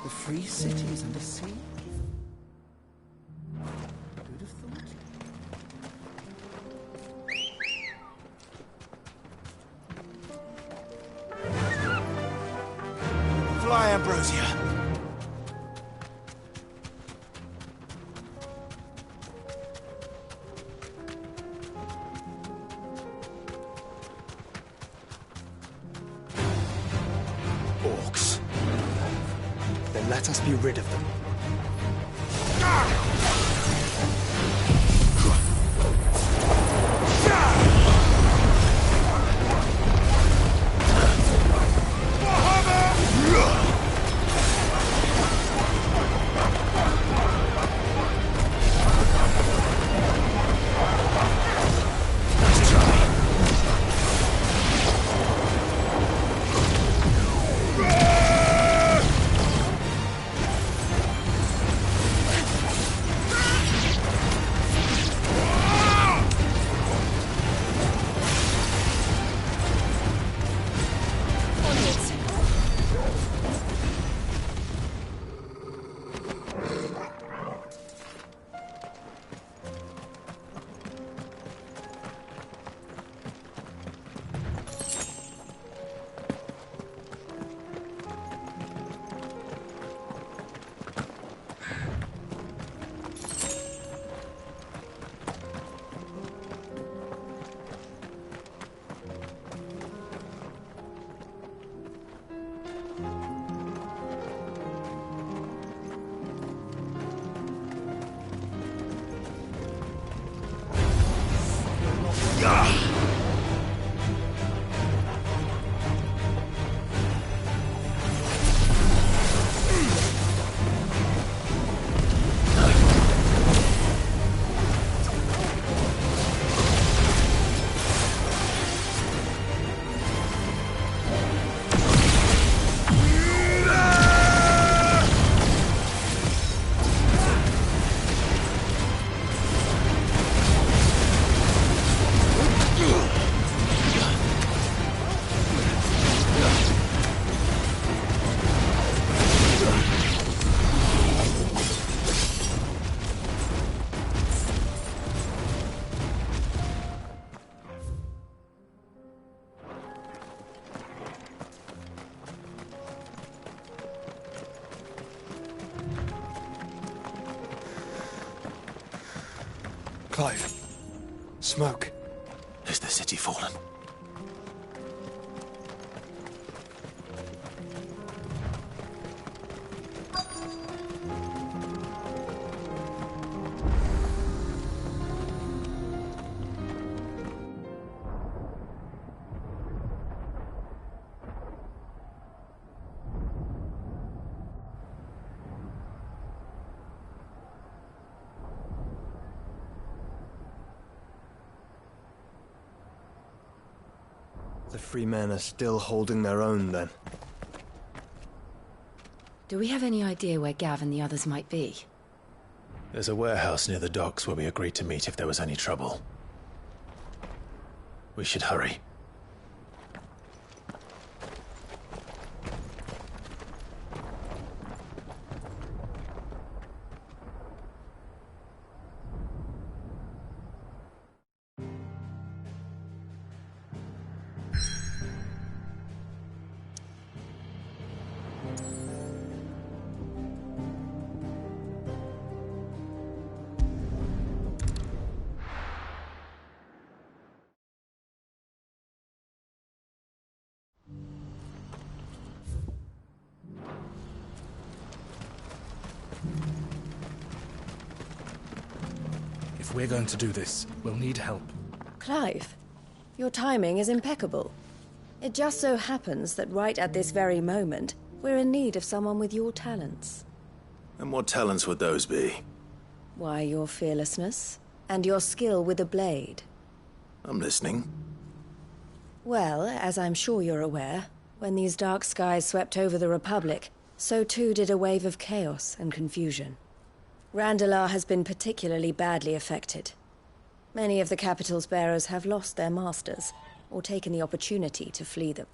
The free cities under siege? Who'd have thought? Fly, Ambrosia! Orcs. Then let us be rid of them. Clive. Smoke. Is the city fallen? The free men are still holding their own, then. Do we have any idea where Gav and the others might be? There's a warehouse near the docks where we agreed to meet if there was any trouble. We should hurry. If we're going to do this, we'll need help. Clive, your timing is impeccable. It just so happens that right at this very moment, we're in need of someone with your talents. And what talents would those be? Why, your fearlessness, and your skill with a blade. I'm listening. Well, as I'm sure you're aware, when these dark skies swept over the Republic, so too did a wave of chaos and confusion. Randalar has been particularly badly affected. Many of the capital's bearers have lost their masters, or taken the opportunity to flee them.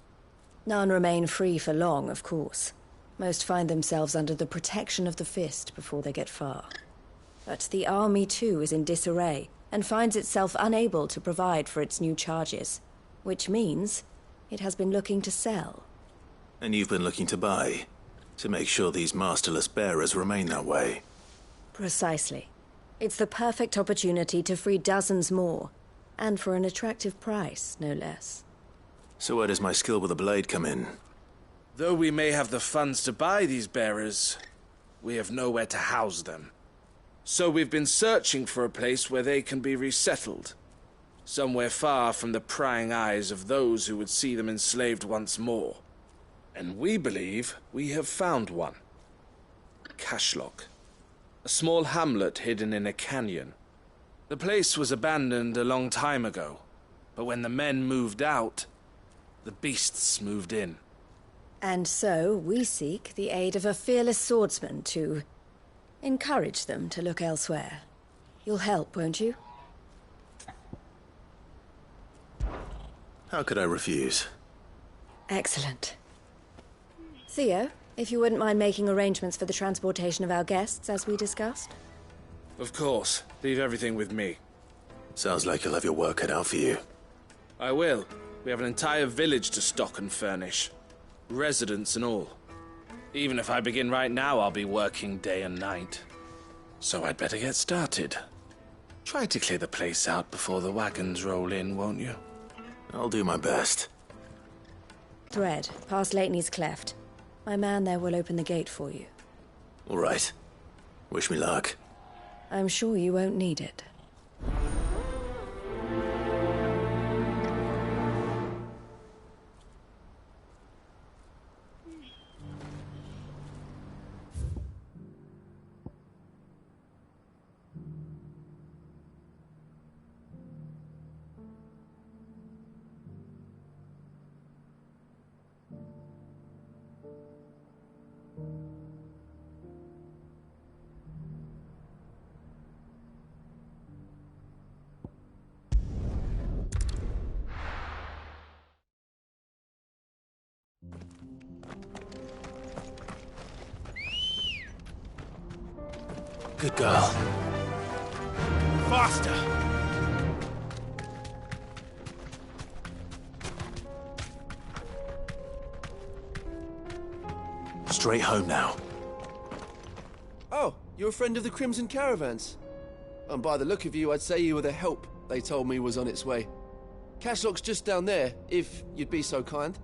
None remain free for long, of course. Most find themselves under the protection of the Fist before they get far. But the army too is in disarray, and finds itself unable to provide for its new charges. Which means it has been looking to sell. And you've been looking to buy, to make sure these masterless bearers remain that way. Precisely. It's the perfect opportunity to free dozens more, and for an attractive price, no less. So where does my skill with a blade come in? Though we may have the funds to buy these bearers, we have nowhere to house them. So we've been searching for a place where they can be resettled. Somewhere far from the prying eyes of those who would see them enslaved once more. And we believe we have found one. Cashlock. A small hamlet hidden in a canyon. The place was abandoned a long time ago, but when the men moved out, the beasts moved in. And so we seek the aid of a fearless swordsman to encourage them to look elsewhere. You'll help, won't you? How could I refuse? Excellent. Theo, if you wouldn't mind making arrangements for the transportation of our guests, as we discussed. Of course. Leave everything with me. Sounds like you'll have your work cut out for you. I will. We have an entire village to stock and furnish. Residents and all. Even if I begin right now, I'll be working day and night. So I'd better get started. Try to clear the place out before the wagons roll in, won't you? I'll do my best. Thread, past Lateney's Cleft. My man there will open the gate for you. All right. Wish me luck. I'm sure you won't need it. Good girl. Faster! Straight home now. Oh, you're a friend of the Crimson Caravans. And by the look of you, I'd say you were the help they told me was on its way. Cashlock's just down there, if you'd be so kind.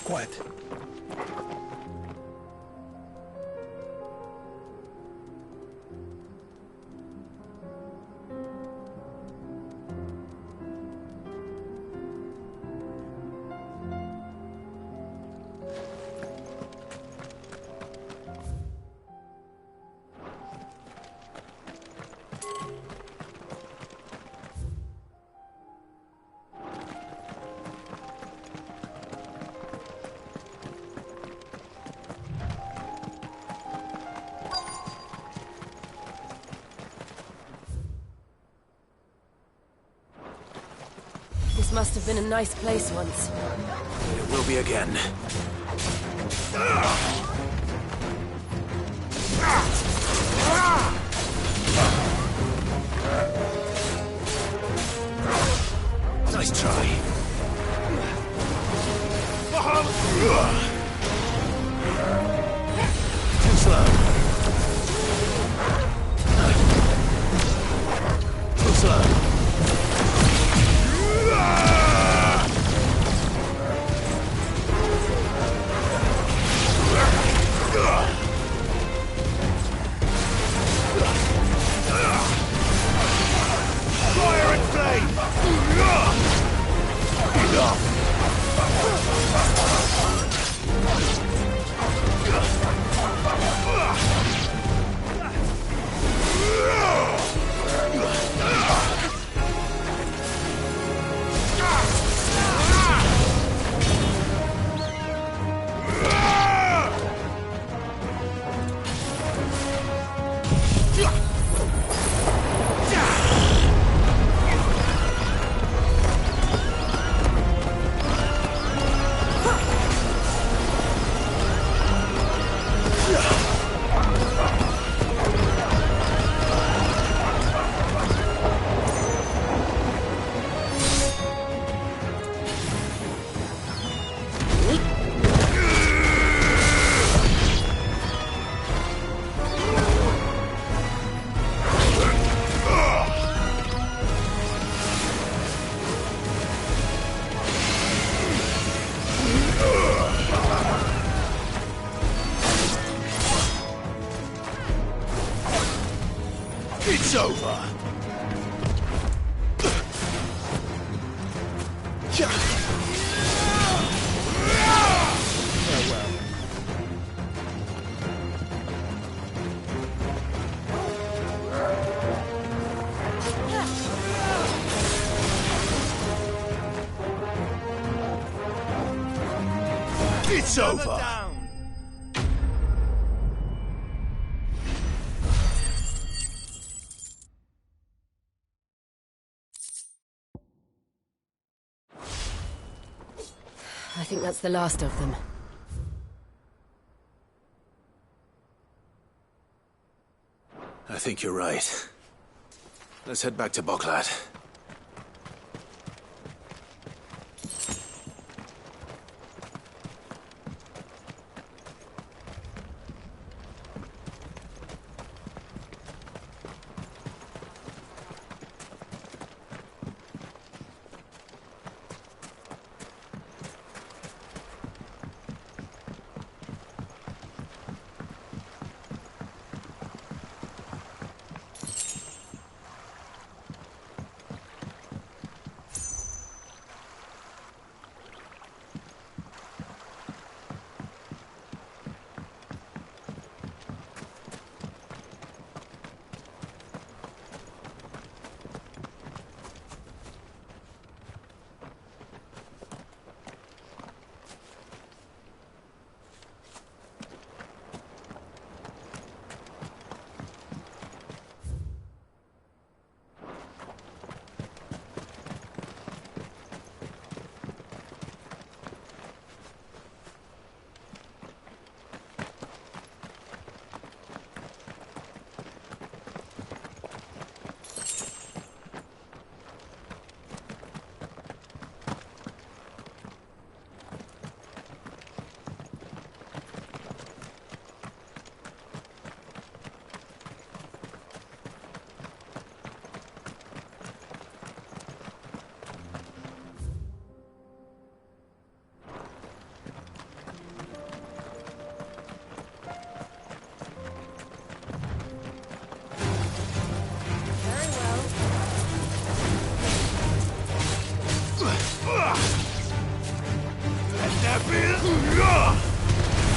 Quiet. This must have been a nice place once. It will be again. Nice try. Too slow. Too slow. Fire and flame! Enough! It's over. It's over. I think that's the last of them. I think you're right. Let's head back to Boklat.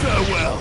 Farewell.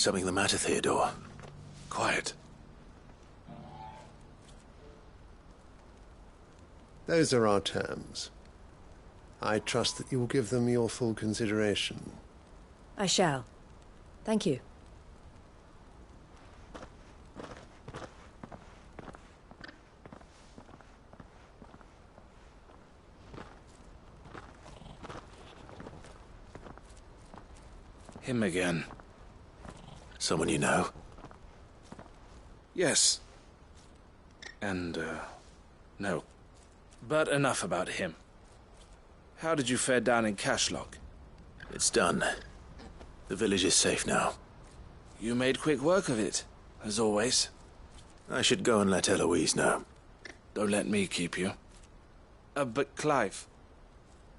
Something the matter, Theodore? Quiet. Those are our terms. I trust that you will give them your full consideration. I shall. Thank you. Him again. Someone you know? Yes. And, no. But enough about him. How did you fare down in Cashlock? It's done. The village is safe now. You made quick work of it, as always. I should go and let Eloise know. Don't let me keep you. But Clive,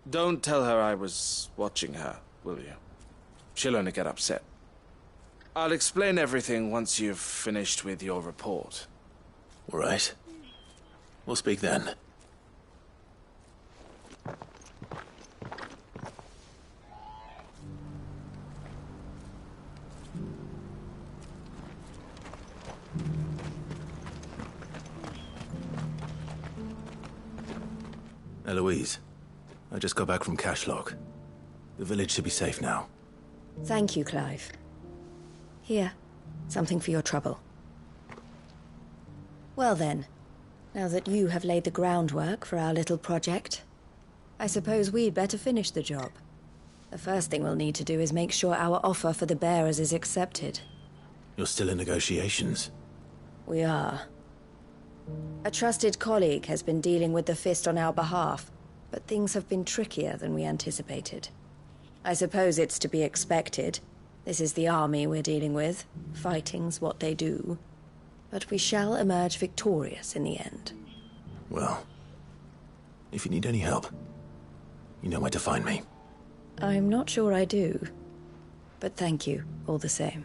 don't tell her I was watching her, will you? She'll only get upset. I'll explain everything once you've finished with your report. All right. We'll speak then. Eloise, I just got back from Cashlock. The village should be safe now. Thank you, Clive. Here, something for your trouble. Well then, now that you have laid the groundwork for our little project, I suppose we'd better finish the job. The first thing we'll need to do is make sure our offer for the bearers is accepted. You're still in negotiations? We are. A trusted colleague has been dealing with the Fist on our behalf, but things have been trickier than we anticipated. I suppose it's to be expected. This is the army we're dealing with. Fighting's what they do. But we shall emerge victorious in the end. Well, if you need any help, you know where to find me. I'm not sure I do. But thank you, all the same.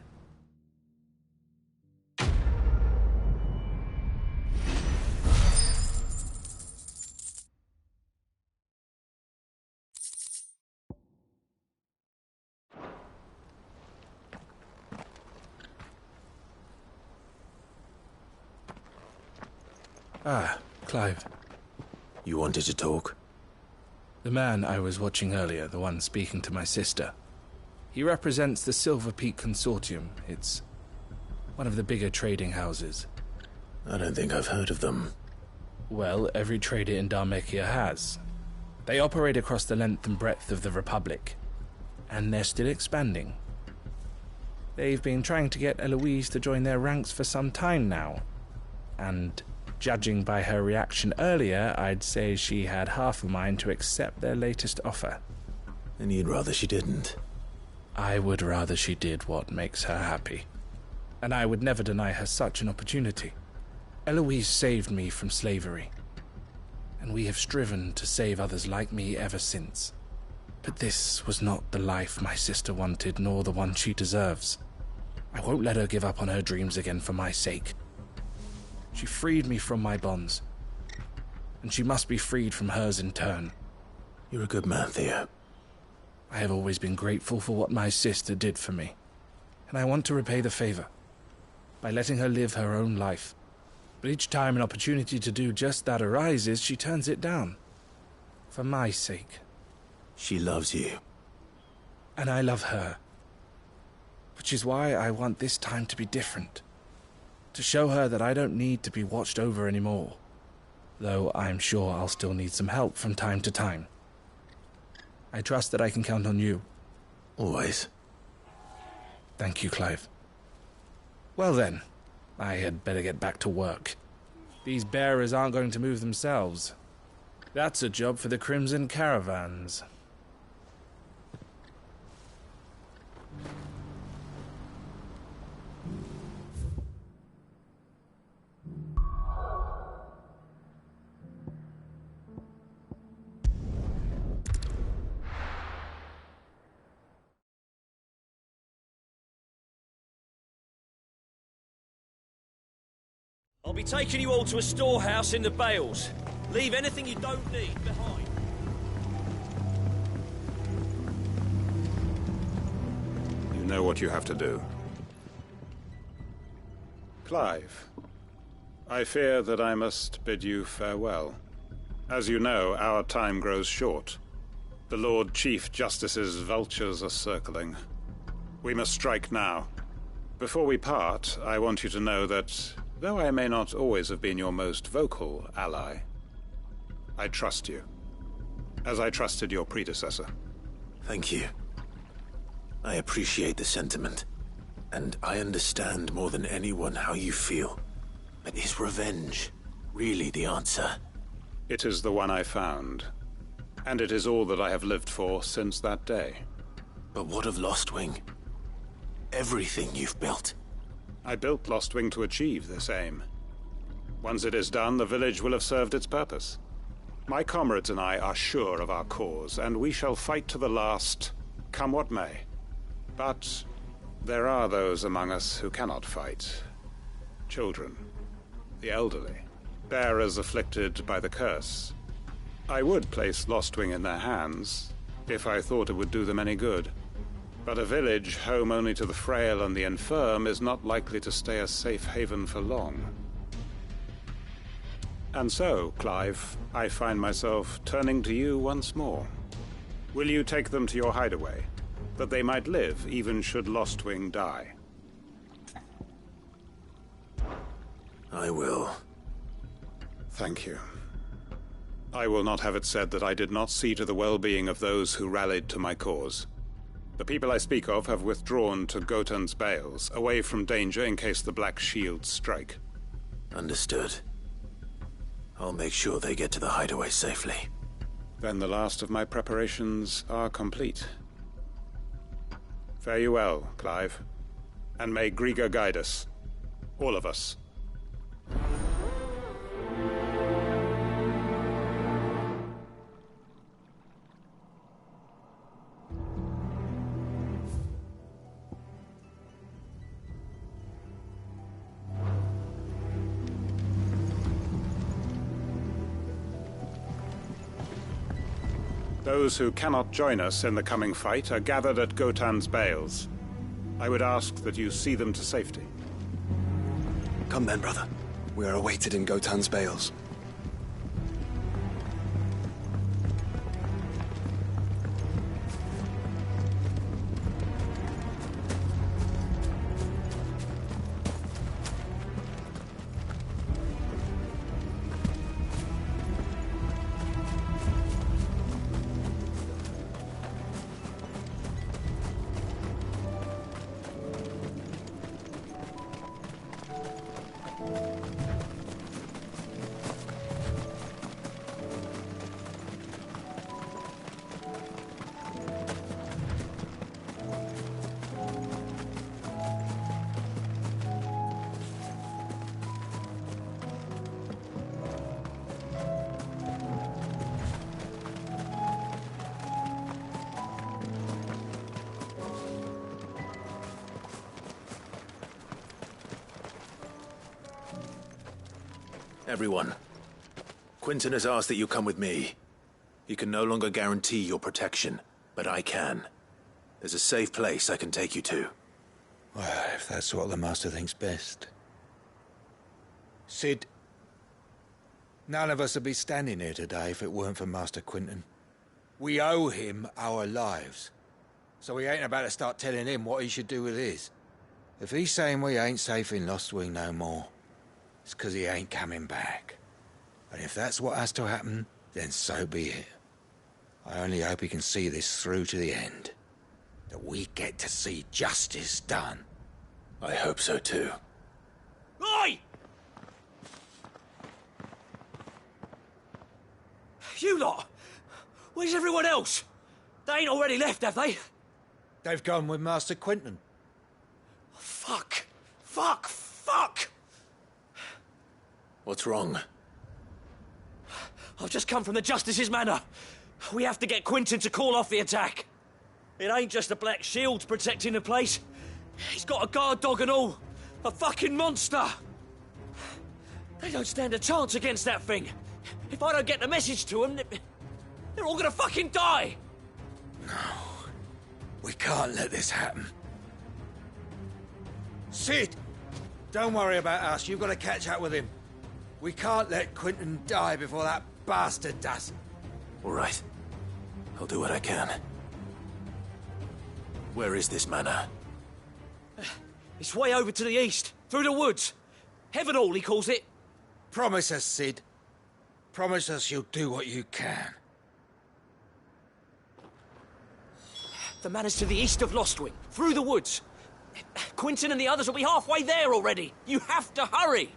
Ah, Clive. You wanted to talk? The man I was watching earlier, the one speaking to my sister. He represents the Silver Peak Consortium. It's one of the bigger trading houses. I don't think I've heard of them. Well, every trader in Dharmekia has. They operate across the length and breadth of the Republic. And they're still expanding. They've been trying to get Eloise to join their ranks for some time now. And judging by her reaction earlier, I'd say she had half a mind to accept their latest offer. And you'd rather she didn't? I would rather she did what makes her happy. And I would never deny her such an opportunity. Eloise saved me from slavery. And we have striven to save others like me ever since. But this was not the life my sister wanted, nor the one she deserves. I won't let her give up on her dreams again for my sake. She freed me from my bonds, and she must be freed from hers in turn. You're a good man, Theo. I have always been grateful for what my sister did for me, and I want to repay the favor by letting her live her own life. But each time an opportunity to do just that arises, she turns it down. For my sake. She loves you. And I love her. Which is why I want this time to be different. To show her that I don't need to be watched over anymore. Though I'm sure I'll still need some help from time to time. I trust that I can count on you. Always. Thank you, Clive. Well then, I had better get back to work. These bearers aren't going to move themselves. That's a job for the Crimson Caravans. I'll be taking you all to a storehouse in the Bales. Leave anything you don't need behind. You know what you have to do. Clive, I fear that I must bid you farewell. As you know, our time grows short. The Lord Chief Justice's vultures are circling. We must strike now. Before we part, I want you to know that, though I may not always have been your most vocal ally, I trust you, as I trusted your predecessor. Thank you. I appreciate the sentiment, and I understand more than anyone how you feel. But is revenge really the answer? It is the one I found, and it is all that I have lived for since that day. But what of Lostwing? Everything you've built. I built Lostwing to achieve this aim. Once it is done, the village will have served its purpose. My comrades and I are sure of our cause, and we shall fight to the last, come what may. But there are those among us who cannot fight. Children, the elderly, bearers afflicted by the curse. I would place Lostwing in their hands, if I thought it would do them any good. But a village home only to the frail and the infirm is not likely to stay a safe haven for long. And so, Clive, I find myself turning to you once more. Will you take them to your hideaway, that they might live even should Lostwing die? I will. Thank you. I will not have it said that I did not see to the well-being of those who rallied to my cause. The people I speak of have withdrawn to Gotan's Bales, away from danger in case the Black Shields strike. Understood. I'll make sure they get to the hideaway safely. Then the last of my preparations are complete. Fare you well, Clive. And may Griga guide us. All of us. Those who cannot join us in the coming fight are gathered at Gotan's Bales. I would ask that you see them to safety. Come then, brother. We are awaited in Gotan's Bales. Everyone, Quinton has asked that you come with me. He can no longer guarantee your protection, but I can. There's a safe place I can take you to. Well, if that's what the Master thinks best. Sid, none of us would be standing here today if it weren't for Master Quinton. We owe him our lives. So we ain't about to start telling him what he should do with his. If he's saying we ain't safe in Lostwing no more, it's 'cause he ain't coming back. And if that's what has to happen, then so be it. I only hope he can see this through to the end. That we get to see justice done. I hope so too. Oi! You lot! Where's everyone else? They ain't already left, have they? They've gone with Master Quinton. Fuck! Fuck! Fuck! What's wrong? I've just come from the Justice's manor. We have to get Quinton to call off the attack. It ain't just the Black Shields protecting the place. He's got a guard dog and all. A fucking monster. They don't stand a chance against that thing. If I don't get the message to them, they're all gonna fucking die. No. We can't let this happen. Sid! Don't worry about us. You've got to catch up with him. We can't let Quentin die before that bastard does. All right. I'll do what I can. Where is this manor? It's way over to the east, through the woods. Heavenhall, he calls it. Promise us, Sid. Promise us you'll do what you can. The manor's to the east of Lostwing, through the woods. Quentin and the others will be halfway there already. You have to hurry.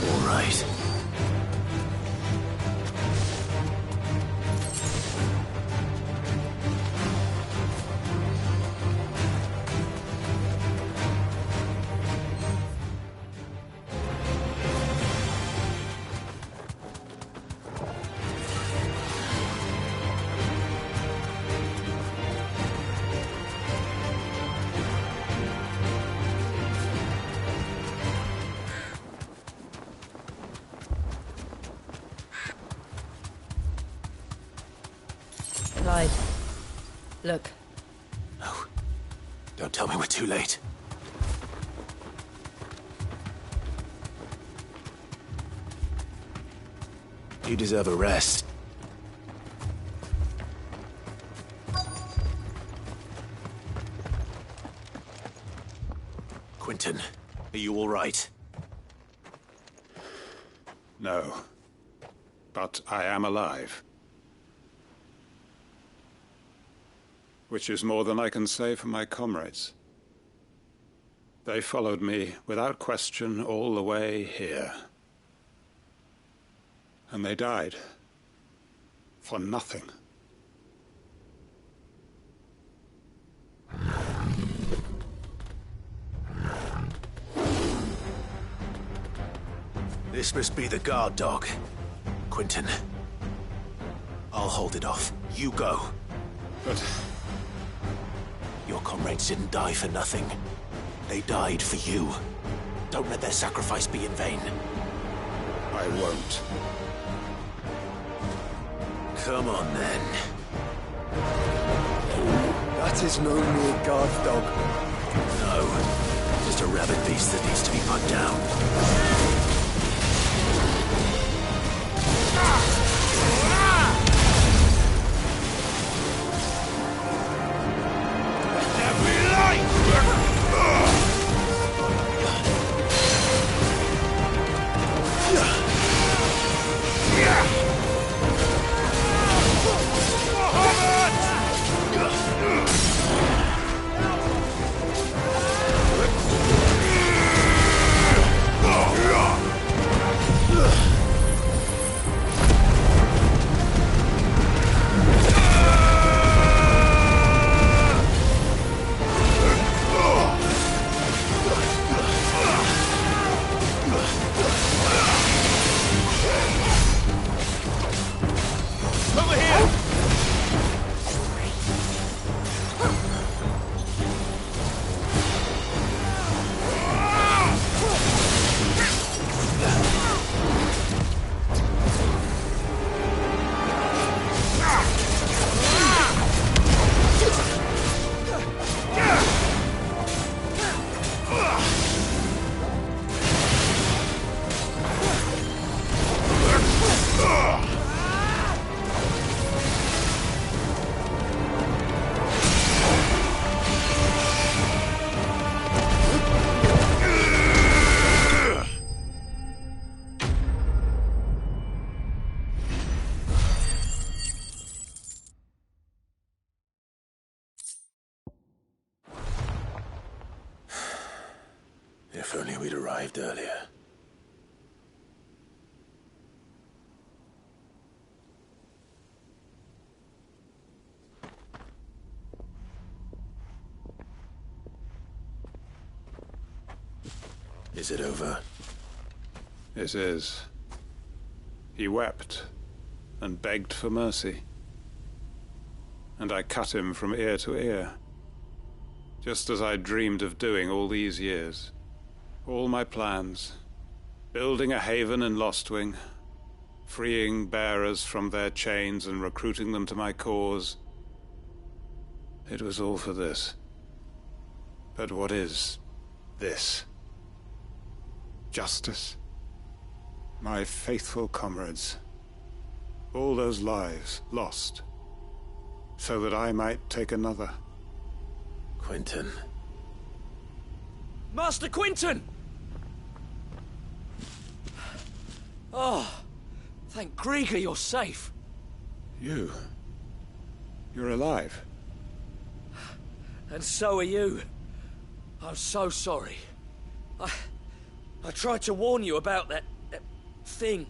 All right. Clyde. Look. No. Don't tell me we're too late. You deserve a rest. Quentin, are you all right? No. But I am alive. Which is more than I can say for my comrades. They followed me without question all the way here. And they died. For nothing. This must be the guard dog. Quentin. I'll hold it off. You go. But your comrades didn't die for nothing. They died for you. Don't let their sacrifice be in vain. I won't. Come on, then. That is no mere guard dog. No. Just a rabid beast that needs to be put down. If only we'd arrived earlier. Is it over? It is. He wept and begged for mercy. And I cut him from ear to ear. Just as I dreamed of doing all these years. All my plans. Building a haven in Lostwing. Freeing bearers from their chains and recruiting them to my cause. It was all for this. But what is this? Justice? My faithful comrades. All those lives lost. So that I might take another. Quentin. Master Quentin! Oh, thank Grieger you're safe. You're alive. And so are you. I'm so sorry. I tried to warn you about that thing.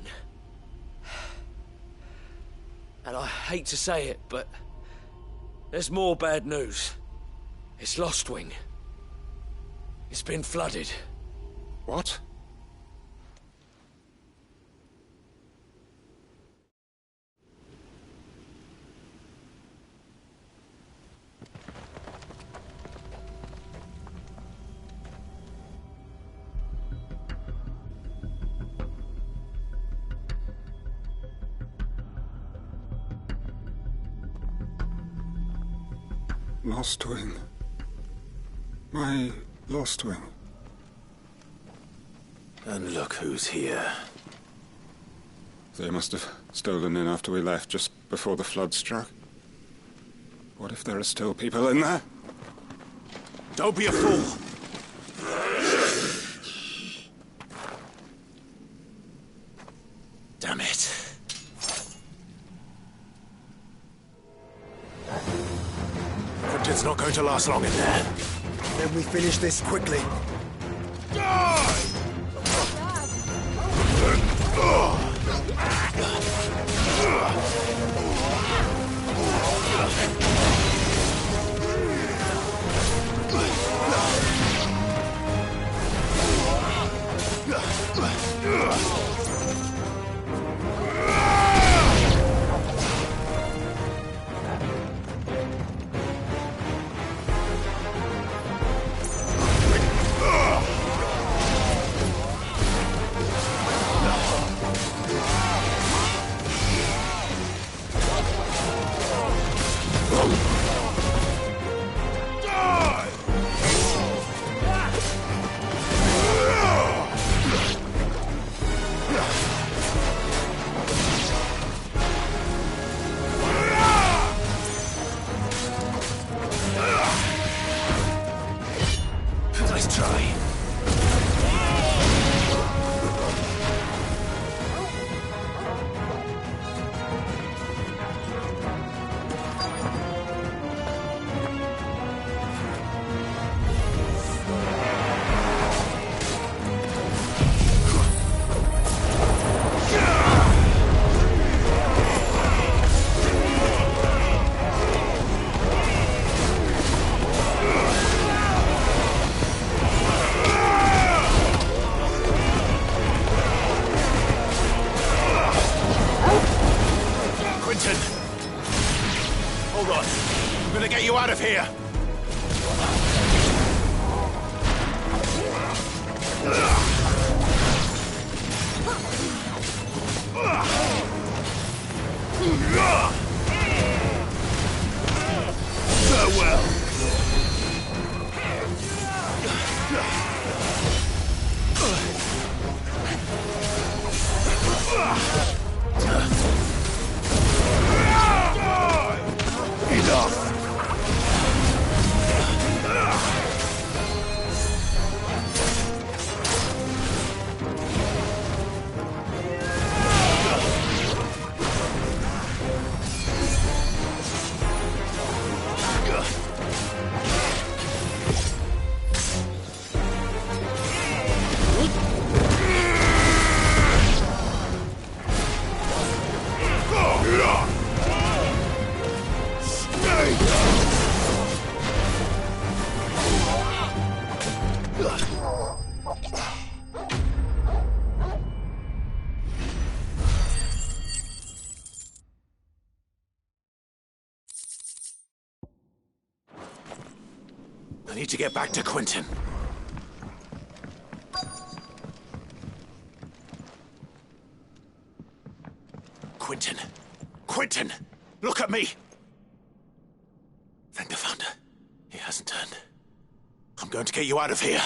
And I hate to say it, but there's more bad news. It's Lostwing. It's been flooded. What? Lostwing. My Lostwing. And look who's here. They must have stolen in after we left, just before the flood struck. What if there are still people in there? Don't be a fool! Damn it. Quentin's not going to last long in there. Then we finish this quickly. Nice try. Hold on. I'm gonna get you out of here. Farewell. Enough. need to get back to Quentin. Quentin! Quentin! Look at me! Thank the Founder. He hasn't turned. I'm going to get you out of here.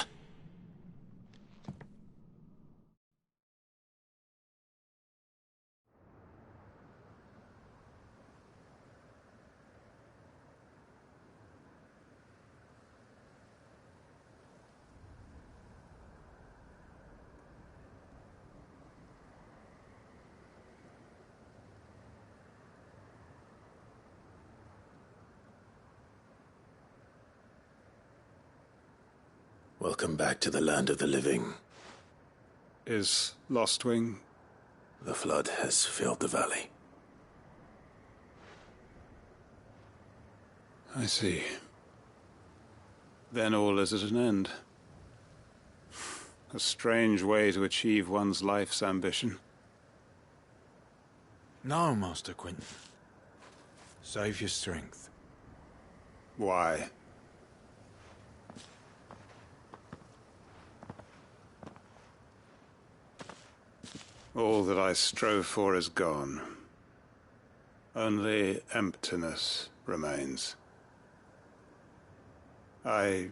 Welcome back to the land of the living. Is Lostwing? The flood has filled the valley. I see. Then all is at an end. A strange way to achieve one's life's ambition. No, Master Quentin. Save your strength. Why? All that I strove for is gone. Only emptiness remains. I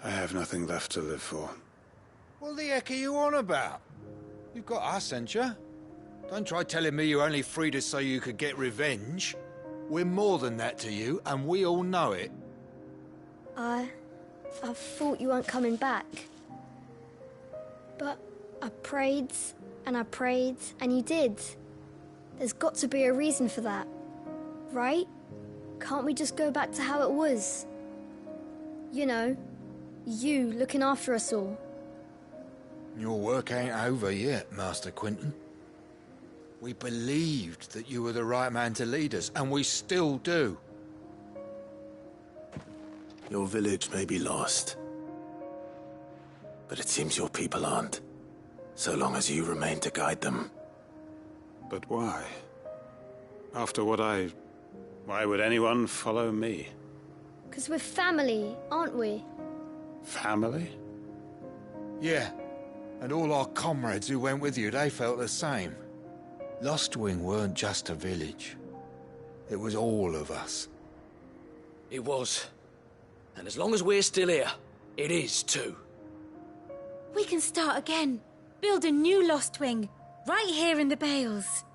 have nothing left to live for. What the heck are you on about? You've got us, ain't you? Don't try telling me you only freed us so you could get revenge. We're more than that to you, and we all know it. I thought you weren't coming back. But I prayed, and you did. There's got to be a reason for that, right? Can't we just go back to how it was? You know, you looking after us all. Your work ain't over yet, Master Quentin. We believed that you were the right man to lead us, and we still do. Your village may be lost, but it seems your people aren't, so long as you remain to guide them. But why? After what why would anyone follow me? 'Cause we're family, aren't we? Family? Yeah, and all our comrades who went with you, they felt the same. Lostwing weren't just a village. It was all of us. It was. And as long as we're still here, it is too. We can start again. Build a new Lostwing, right here in the Bales.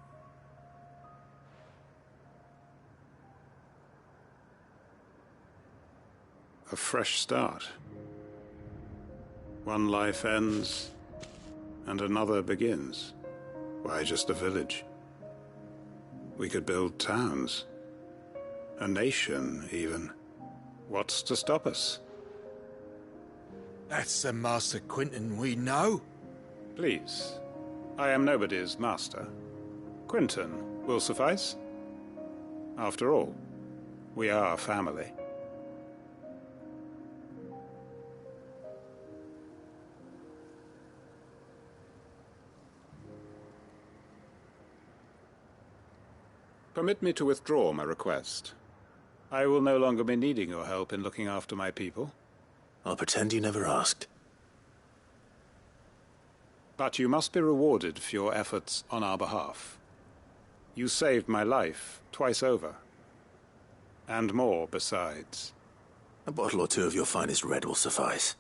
A fresh start. One life ends, and another begins. Why just a village? We could build towns. A nation, even. What's to stop us? That's the Master Quentin we know. Please. I am nobody's master. Quentin will suffice. After all, we are family. Permit me to withdraw my request. I will no longer be needing your help in looking after my people. I'll pretend you never asked. But you must be rewarded for your efforts on our behalf. You saved my life twice over. And more besides. A bottle or two of your finest red will suffice.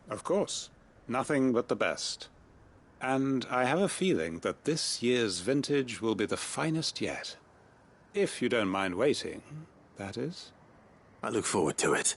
Of course. Nothing but the best. And I have a feeling that this year's vintage will be the finest yet. If you don't mind waiting, that is. I look forward to it.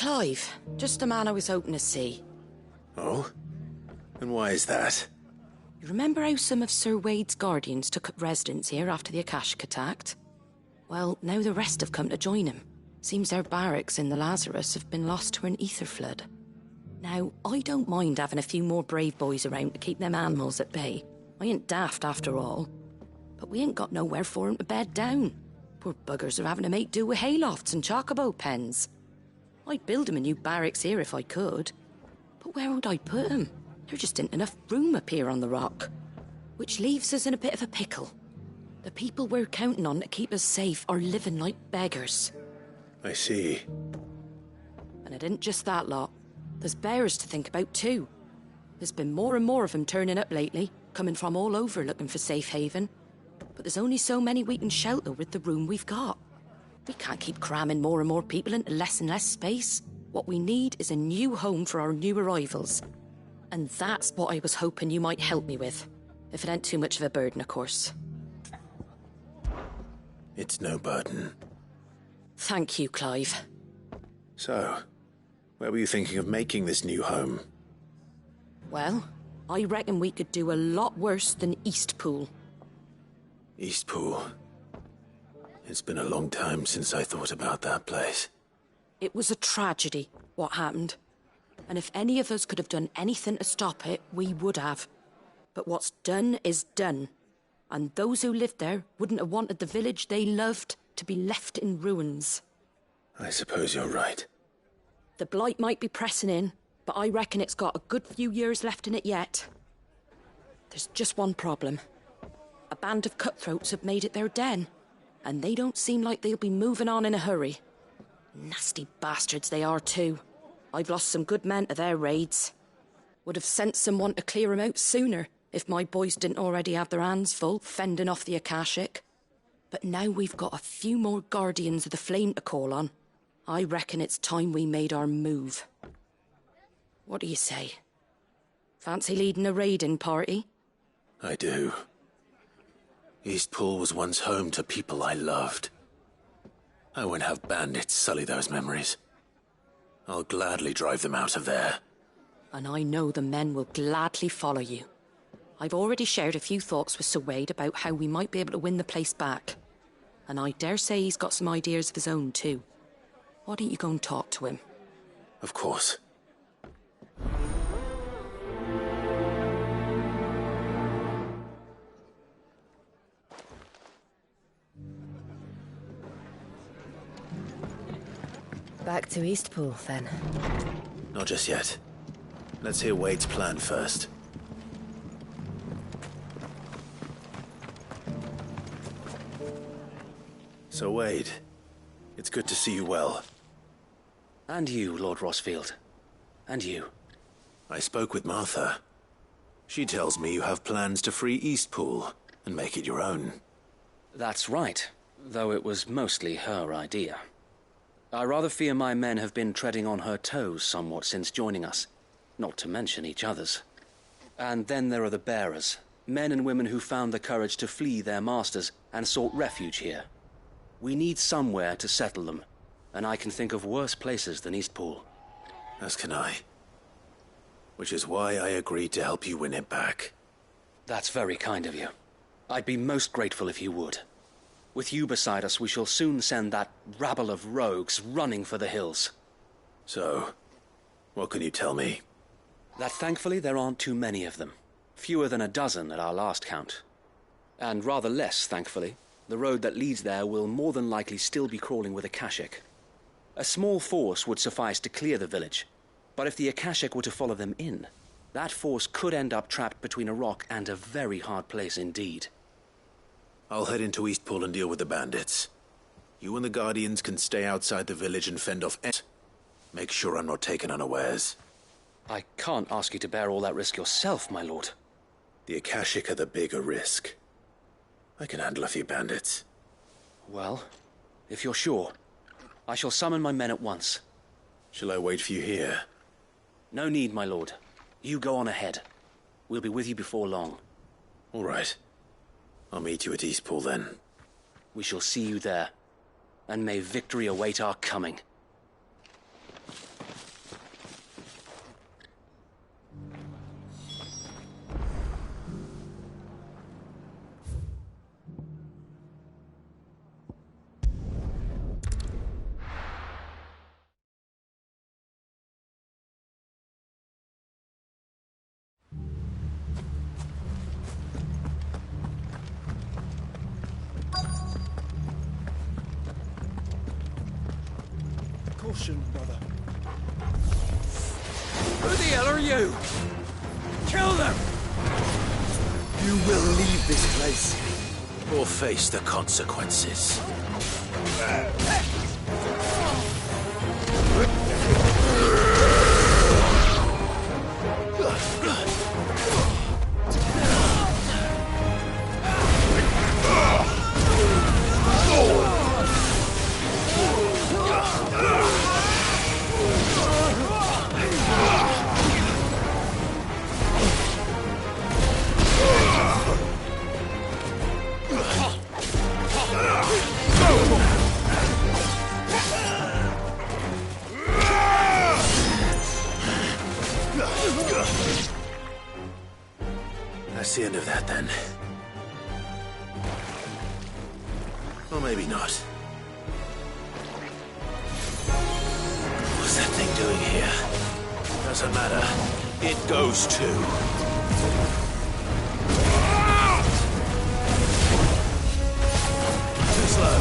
Clive. Just a man I was hoping to see. Oh? And why is that? You remember how some of Sir Wade's guardians took up residence here after the Akashic attacked? Well, now the rest have come to join him. Seems their barracks in the Lazarus have been lost to an ether flood. Now, I don't mind having a few more brave boys around to keep them animals at bay. I ain't daft after all. But we ain't got nowhere for 'em to bed down. Poor buggers are having to make do with haylofts and chocobo pens. I'd build 'em a new barracks here if I could. But where would I put 'em? There just ain't enough room up here on the rock. Which leaves us in a bit of a pickle. The people we're counting on to keep us safe are living like beggars. I see. And it ain't just that lot. There's bears to think about too. There's been more and more of them turning up lately, coming from all over looking for safe haven. But there's only so many we can shelter with the room we've got. We can't keep cramming more and more people into less and less space. What we need is a new home for our new arrivals. And that's what I was hoping you might help me with. If it ain't too much of a burden, of course. It's no burden. Thank you, Clive. So, where were you thinking of making this new home? Well, I reckon we could do a lot worse than Eastpool. Eastpool. It's been a long time since I thought about that place. It was a tragedy, what happened. And if any of us could have done anything to stop it, we would have. But what's done is done. And those who lived there wouldn't have wanted the village they loved to be left in ruins. I suppose you're right. The blight might be pressing in, but I reckon it's got a good few years left in it yet. There's just one problem. A band of cutthroats have made it their den, and they don't seem like they'll be moving on in a hurry. Nasty bastards they are too. I've lost some good men to their raids. Would have sent someone to clear 'em out sooner, if my boys didn't already have their hands full fending off the Akashic. But now we've got a few more guardians of the flame to call on. I reckon it's time we made our move. What do you say? Fancy leading a raiding party? I do. Eastpool was once home to people I loved. I won't have bandits sully those memories. I'll gladly drive them out of there. And I know the men will gladly follow you. I've already shared a few thoughts with Sir Wade about how we might be able to win the place back. And I dare say he's got some ideas of his own too. Why don't you go and talk to him? Of course. Back to Eastpool, then. Not just yet. Let's hear Wade's plan first. So, Wade, it's good to see you well. And you, Lord Rossfield. And you. I spoke with Martha. She tells me you have plans to free Eastpool and make it your own. That's right, though it was mostly her idea. I rather fear my men have been treading on her toes somewhat since joining us, not to mention each other's. And then there are the bearers, men and women who found the courage to flee their masters and sought refuge here. We need somewhere to settle them, and I can think of worse places than Eastpool. As can I. Which is why I agreed to help you win it back. That's very kind of you. I'd be most grateful if you would. With you beside us, we shall soon send that rabble of rogues running for the hills. So, what can you tell me? That thankfully there aren't too many of them. Fewer than a dozen at our last count. And rather less, thankfully. The road that leads there will more than likely still be crawling with Akashic. A small force would suffice to clear the village, but if the Akashic were to follow them in, that force could end up trapped between a rock and a very hard place indeed. I'll head into Eastpool and deal with the bandits. You and the Guardians can stay outside the village and fend off it. Make sure I'm not taken unawares. I can't ask you to bear all that risk yourself, my lord. The Akashic are the bigger risk. I can handle a few bandits. Well, if you're sure, I shall summon my men at once. Shall I wait for you here? No need, my lord. You go on ahead. We'll be with you before long. All right. I'll meet you at Eastpool then. We shall see you there. And may victory await our coming. Caution, brother. Who the hell are you? Kill them! You will leave this place. Or face the consequences. That's the end of that, then. Or maybe not. What's that thing doing here? Doesn't matter. It goes too. Too slow.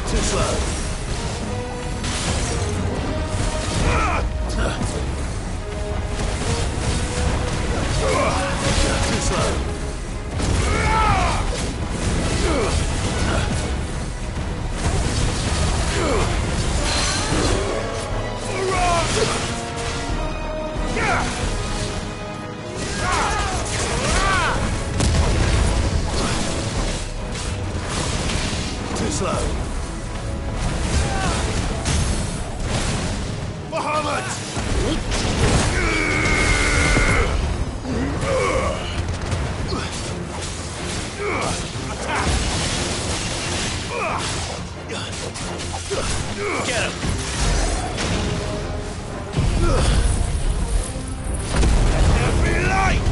Too slow. Too slow. Too slow. Muhammad! Get him! Let there be light!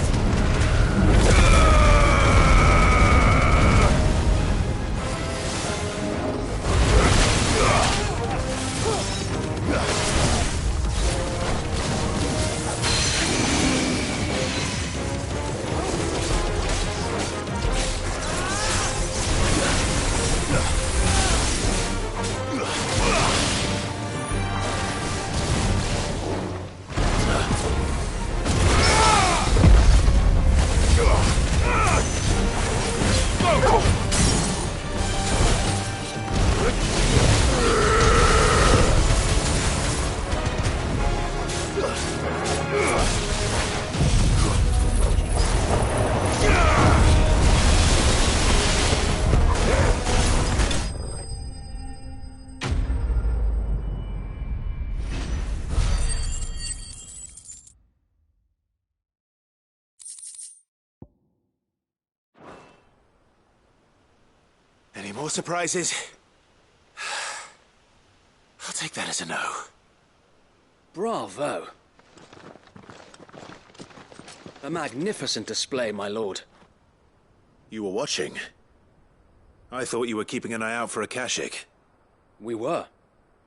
Any more surprises? I'll take that as a no. Bravo. A magnificent display, my lord. You were watching? I thought you were keeping an eye out for a Kashik. We were.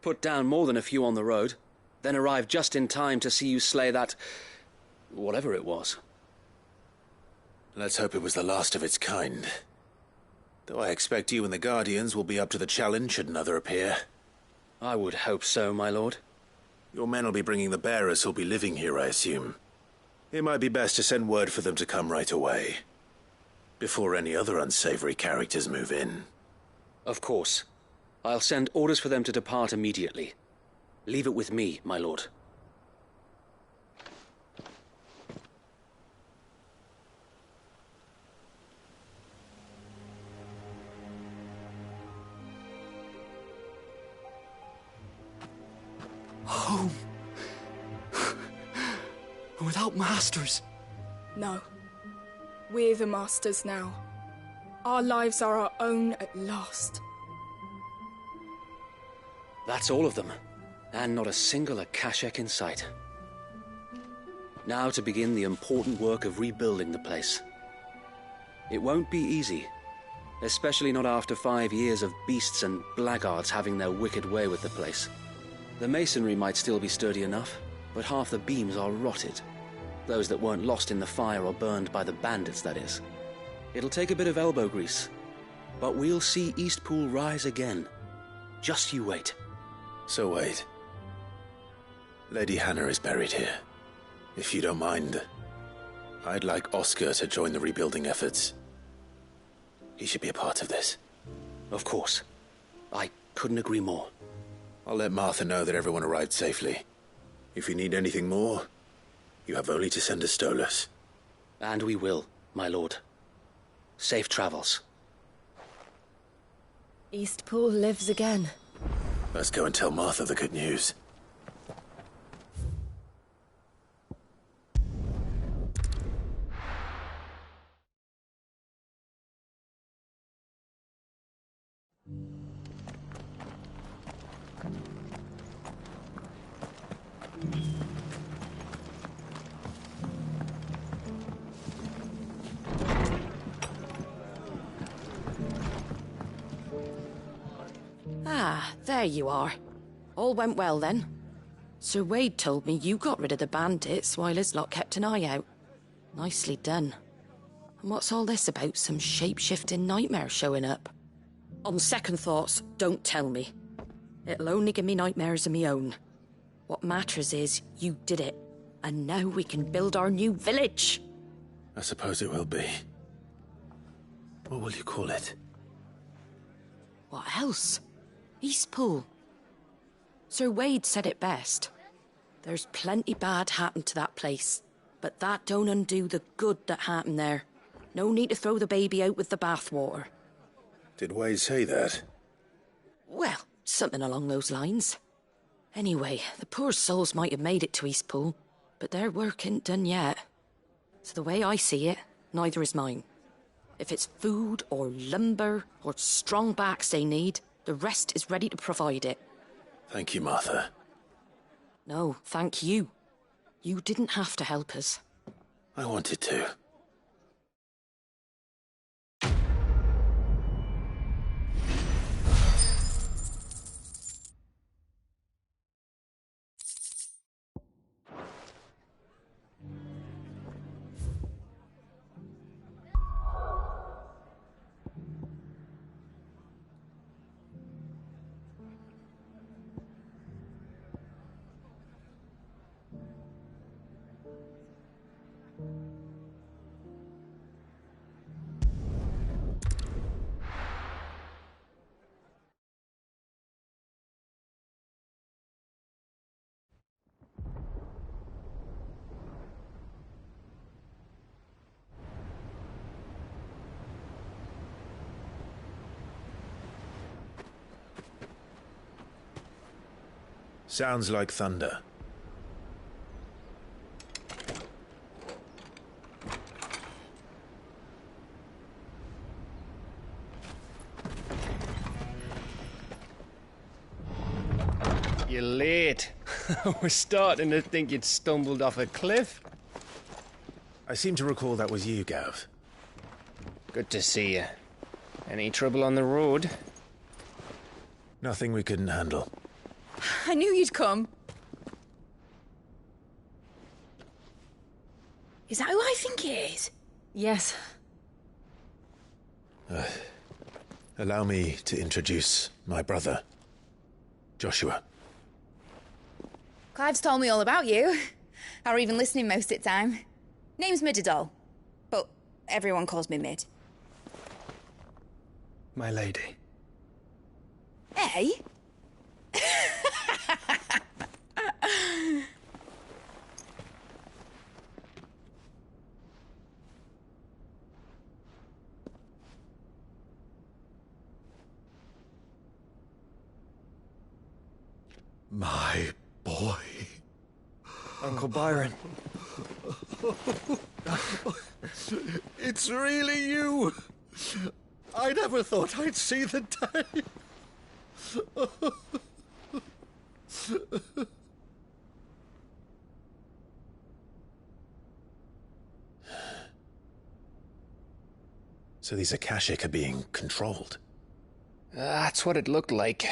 Put down more than a few on the road, then arrived just in time to see you slay that... whatever it was. Let's hope it was the last of its kind. Though I expect you and the Guardians will be up to the challenge should another appear. I would hope so, my lord. Your men will be bringing the bearers who'll be living here, I assume. It might be best to send word for them to come right away, before any other unsavory characters move in. Of course. I'll send orders for them to depart immediately. Leave it with me, my lord. Home. Without masters. No. We're the masters now. Our lives are our own at last. That's all of them, and not a single Akashek in sight. Now to begin the important work of rebuilding the place. It won't be easy, especially not after 5 years of beasts and blackguards having their wicked way with the place. The masonry might still be sturdy enough, but half the beams are rotted. Those that weren't lost in the fire or burned by the bandits, that is. It'll take a bit of elbow grease, but we'll see Eastpool rise again. Just you wait. So wait. Lady Hannah is buried here. If you don't mind, I'd like Oscar to join the rebuilding efforts. He should be a part of this. Of course. I couldn't agree more. I'll let Martha know that everyone arrived safely. If you need anything more, you have only to send a Stolas. And we will, my lord. Safe travels. Eastpool lives again. Let's go and tell Martha the good news. Ah, there you are. All went well then. Sir Wade told me you got rid of the bandits while his lot kept an eye out. Nicely done. And what's all this about some shape-shifting nightmare showing up? On second thoughts, don't tell me. It'll only give me nightmares of me own. What matters is you did it, and now we can build our new village. I suppose it will be. What will you call it? What else? Eastpool. Sir Wade said it best. There's plenty bad happened to that place, but that don't undo the good that happened there. No need to throw the baby out with the bathwater. Did Wade say that? Well, something along those lines. Anyway, the poor souls might have made it to Eastpool, but their work ain't done yet. So the way I see it, neither is mine. If it's food or lumber or strong backs they need, the rest is ready to provide it. Thank you, Martha. No, thank you. You didn't have to help us. I wanted to. Sounds like thunder. You're late. I was starting to think you'd stumbled off a cliff. I seem to recall that was you, Gav. Good to see you. Any trouble on the road? Nothing we couldn't handle. I knew you'd come. Is that who I think it is? Yes. Allow me to introduce my brother, Joshua. Clive's told me all about you. Or even listening most of the time. Name's Midadol, but everyone calls me Mid. My lady. Eh? My boy. Uncle Byron. It's really you. I never thought I'd see the day. So these Akashic are being controlled? That's what it looked like.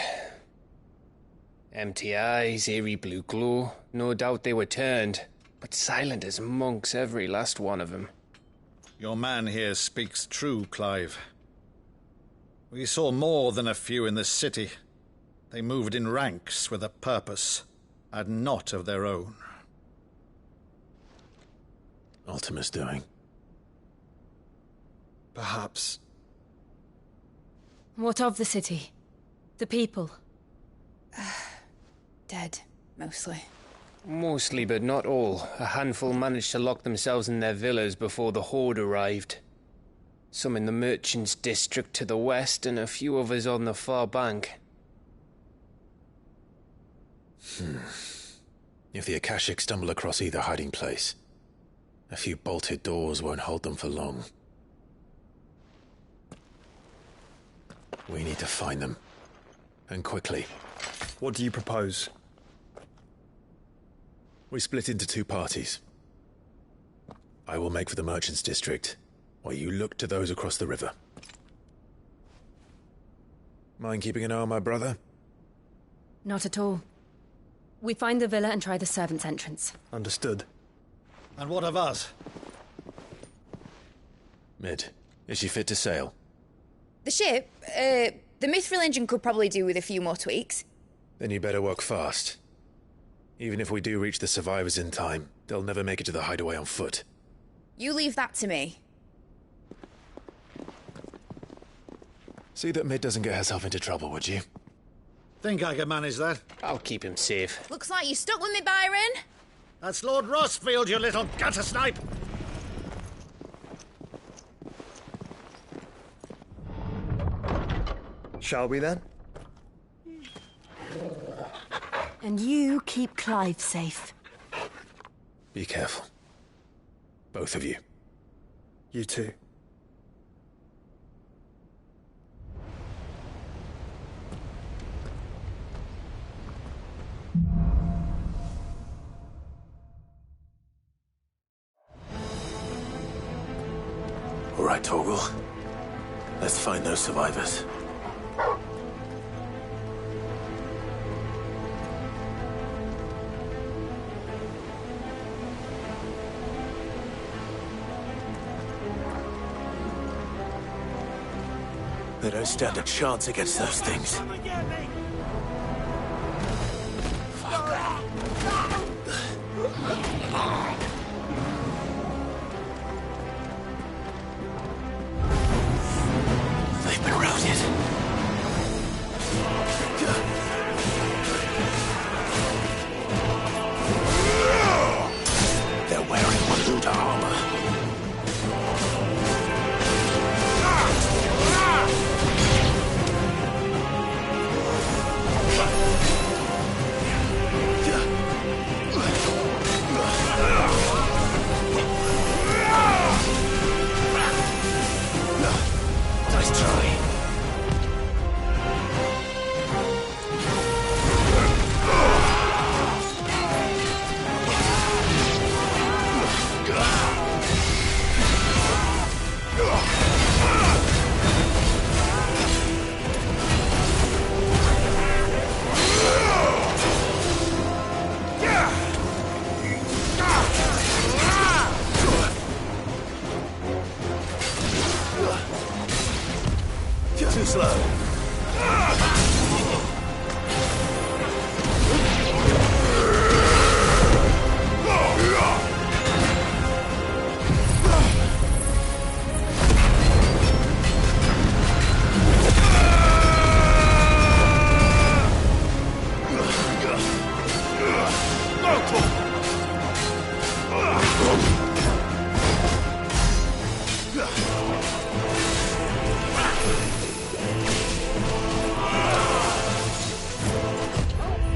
Empty eyes, eerie blue glow. No doubt they were turned. But silent as monks, every last one of them. Your man here speaks true, Clive. We saw more than a few in this city. They moved in ranks with a purpose, and not of their own. Ultima's doing. Perhaps. What of the city? The people? Dead, mostly. Mostly, but not all. A handful managed to lock themselves in their villas before the Horde arrived. Some in the Merchants' District to the west, and a few others on the far bank. If the Akashic stumble across either hiding place, a few bolted doors won't hold them for long. We need to find them. And quickly. What do you propose? We split into two parties. I will make for the Merchants' District, while you look to those across the river. Mind keeping an eye on my brother? Not at all. We find the villa and try the servants' entrance. Understood. And what of us? Mid, is she fit to sail? The ship, the Mithril engine could probably do with a few more tweaks. Then you better work fast. Even if we do reach the survivors in time, they'll never make it to the hideaway on foot. You leave that to me. See that Mid doesn't get herself into trouble, would you? Think I can manage that? I'll keep him safe. Looks like you stuck with me, Byron. That's Lord Rossfield, you little gutter snipe! Shall we then? And you keep Clive safe. Be careful. Both of you. You too. All right, Torgal. Let's find those survivors. They don't stand a chance against those things. They've been routed. They're wearing Maluta armor. Nice try. Too slow.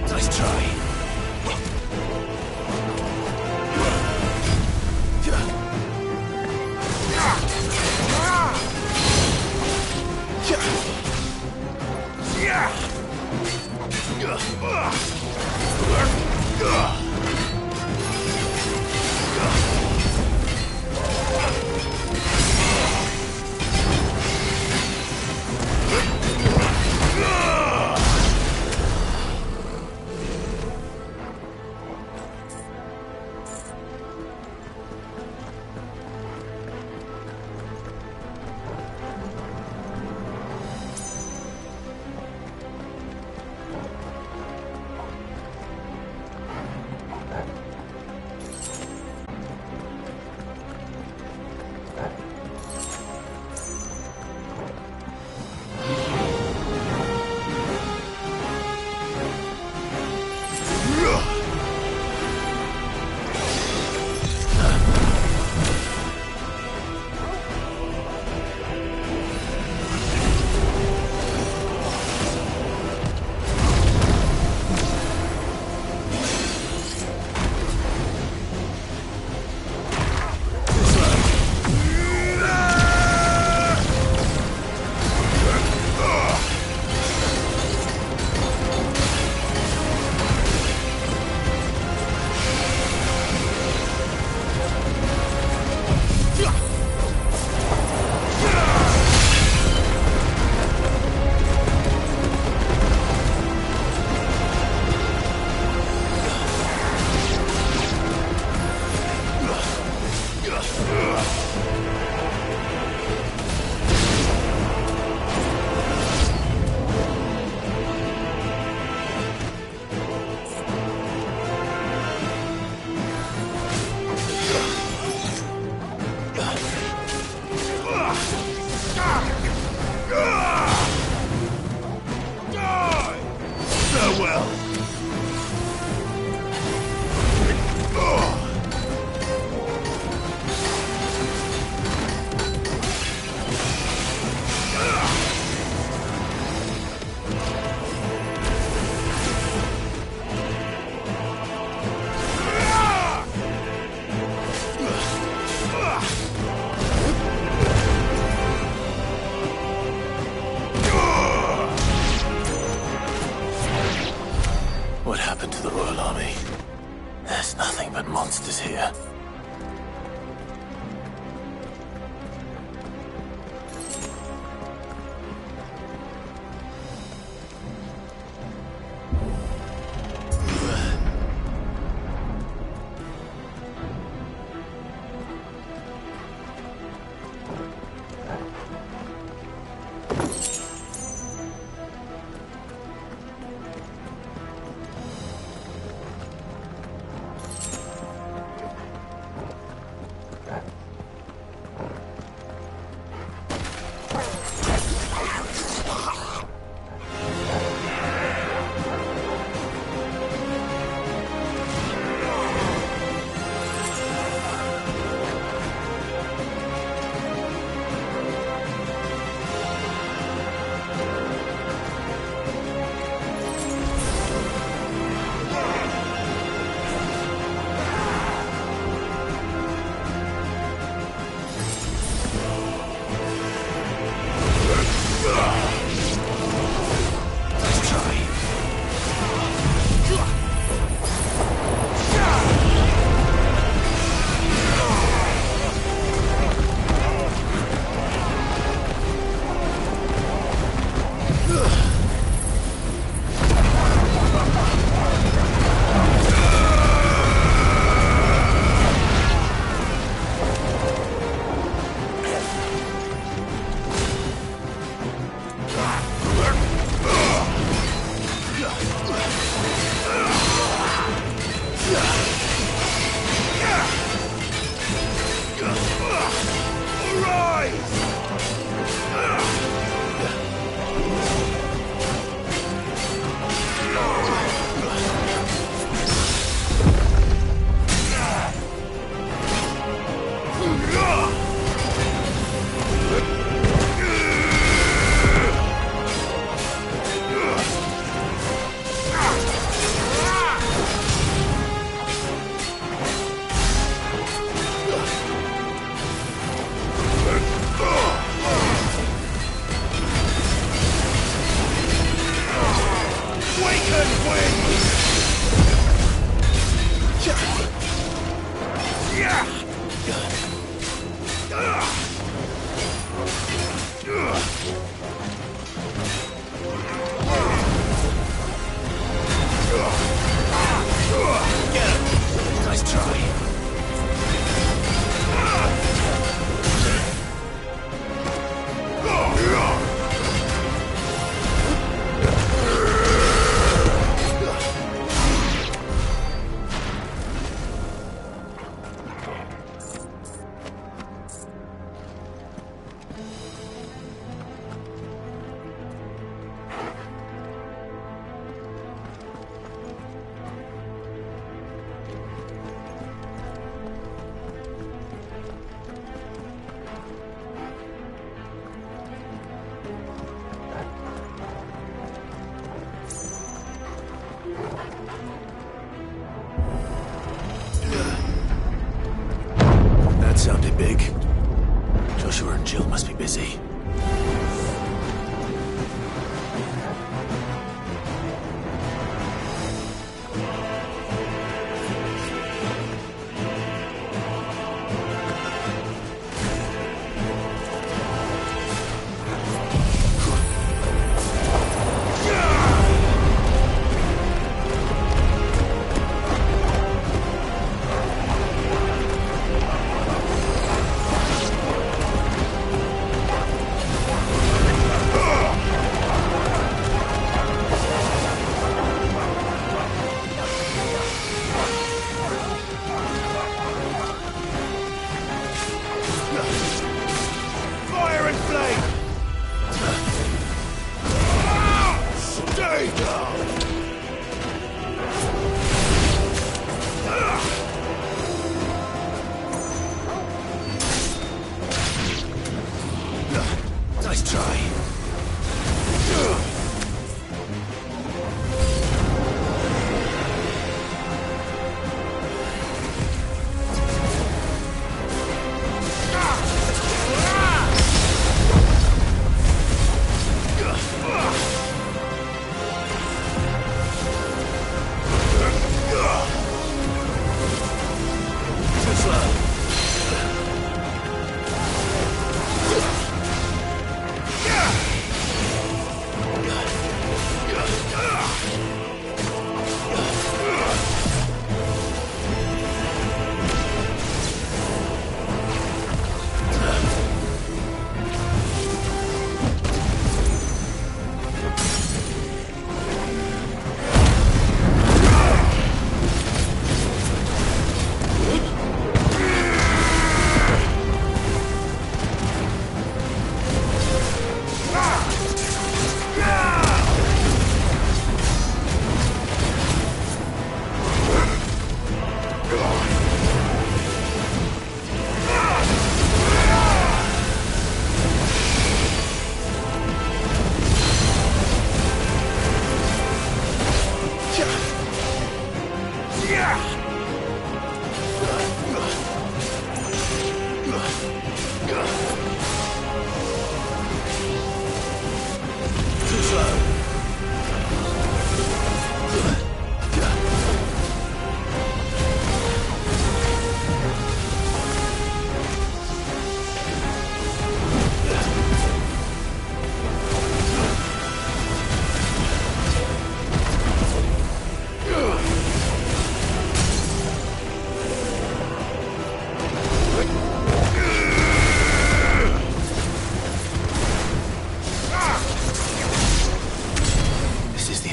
Nice try. army. There's nothing but monsters here.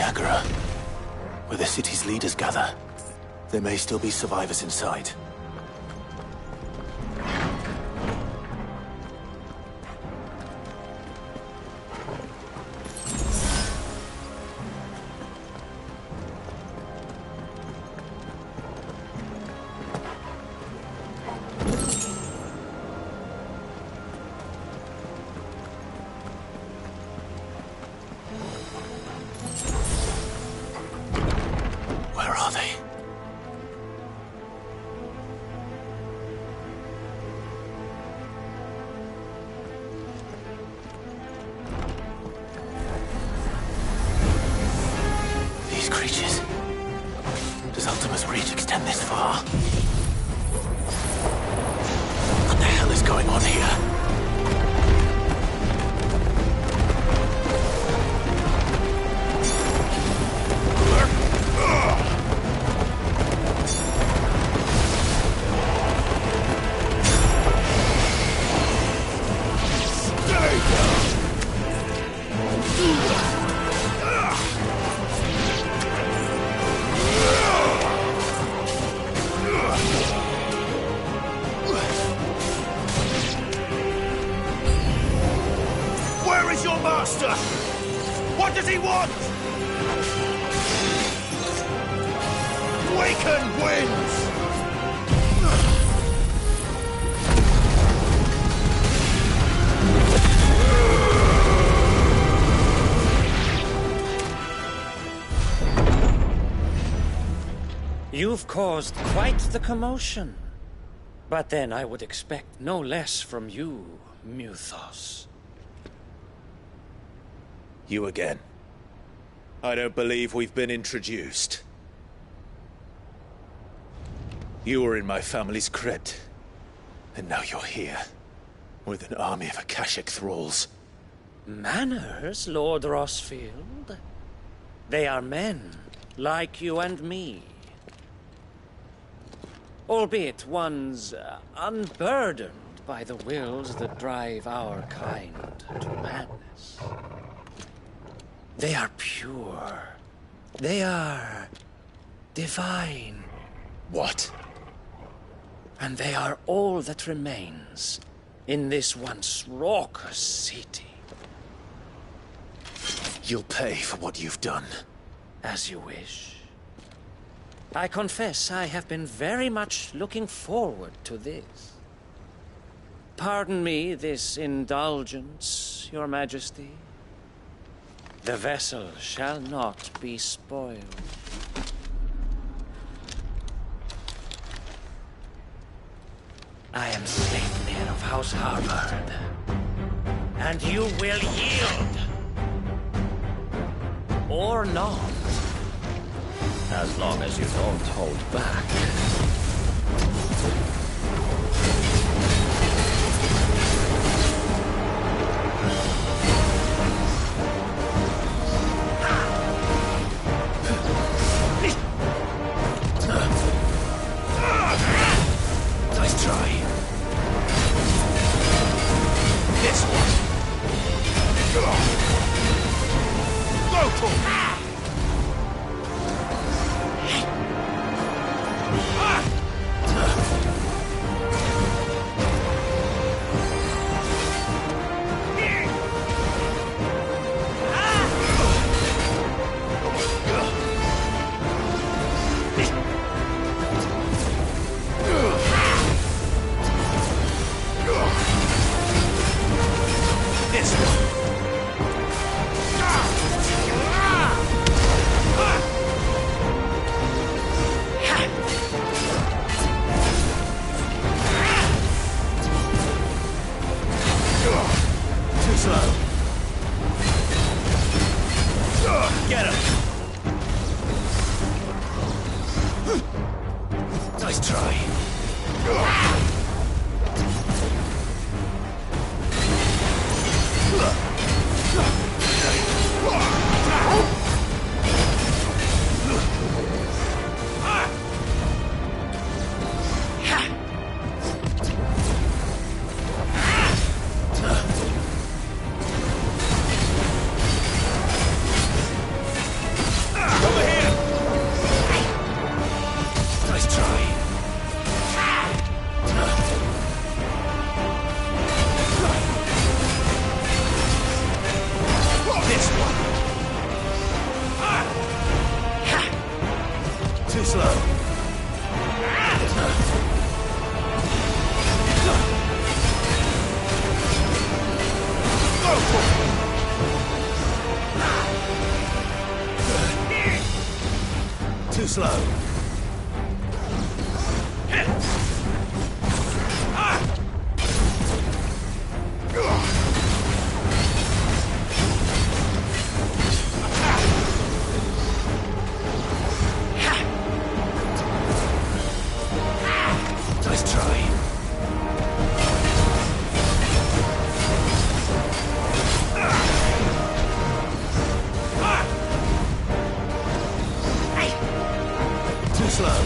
Agora, where the city's leaders gather. There may still be survivors inside. Where are they? These creatures. Does Ultima's reach extend this far? What the hell is going on here? Where is your master? What does he want? Waken winds! You've caused quite the commotion. But then I would expect no less from you, Muthos. You again. I don't believe we've been introduced. You were in my family's crypt, and now you're here, with an army of Akashic thralls. Manners, Lord Rossfield? They are men, like you and me. Albeit ones unburdened by the wills that drive our kind to madness. They are pure. They are divine. What? And they are all that remains in this once raucous city. You'll pay for what you've done. As you wish. I confess I have been very much looking forward to this. Pardon me this indulgence, Your Majesty. The vessel shall not be spoiled. I am Sleipnir of House Harvard, and you will yield. Or not. As long as you don't hold back. Nice try. This one. Go for it. Get him! Nice try. slow. Nice try. Too slow.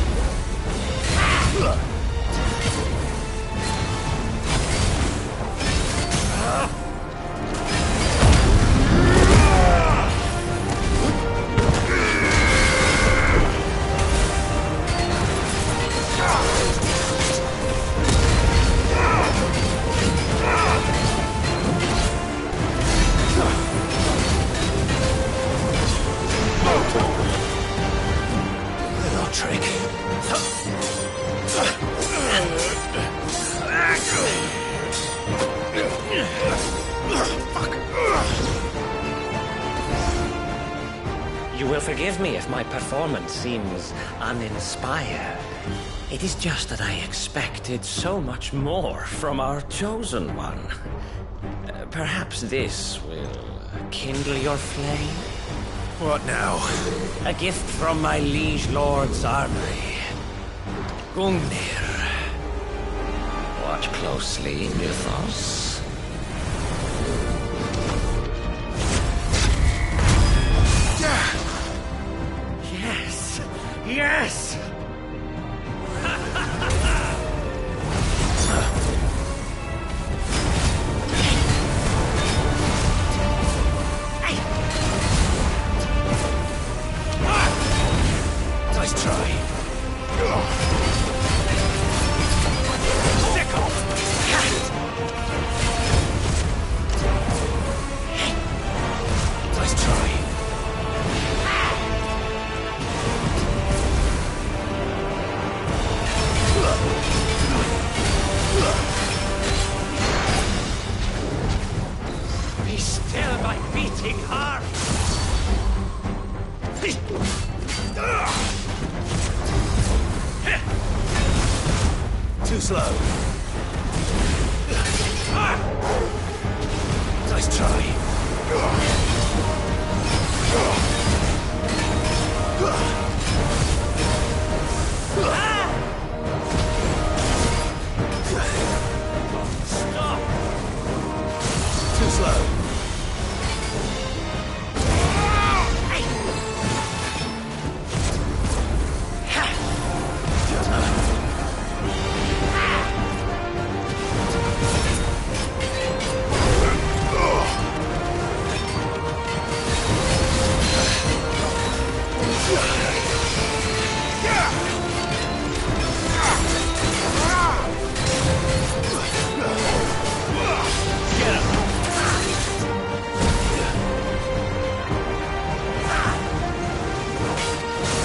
Little trick. You will forgive me if my performance seems uninspired. It is just that I expected so much more from our chosen one. Perhaps this will kindle your flame? What now? A gift from my liege lord's armory. Gungnir. Watch closely, Mythos. Yes! Yes! Nice try. Nice try. Be still, my beating heart! Too slow. Nice try. Stop! Too slow.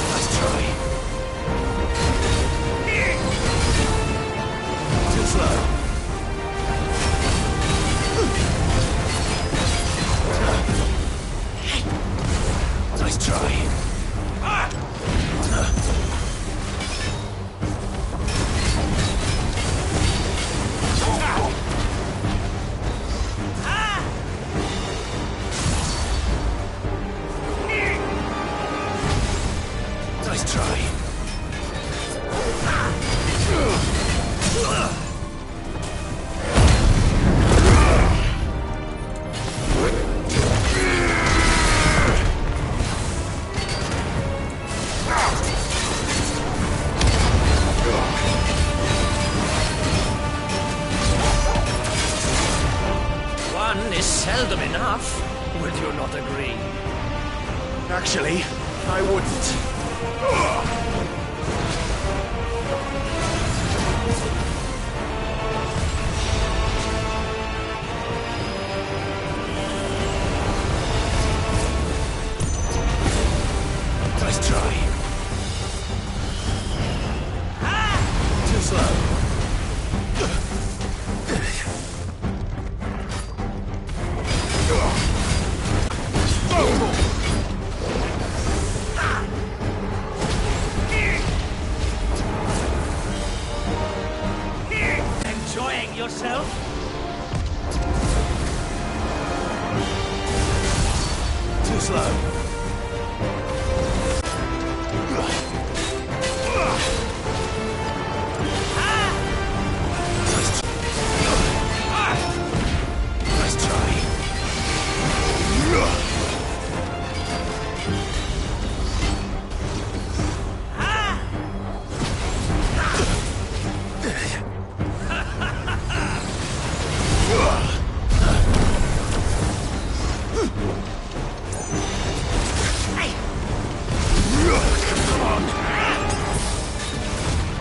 Nice try. Too slow. Nice try. Nice try. One is seldom enough. Would you not agree? Actually, I wouldn't. Nice try. Too slow. slow.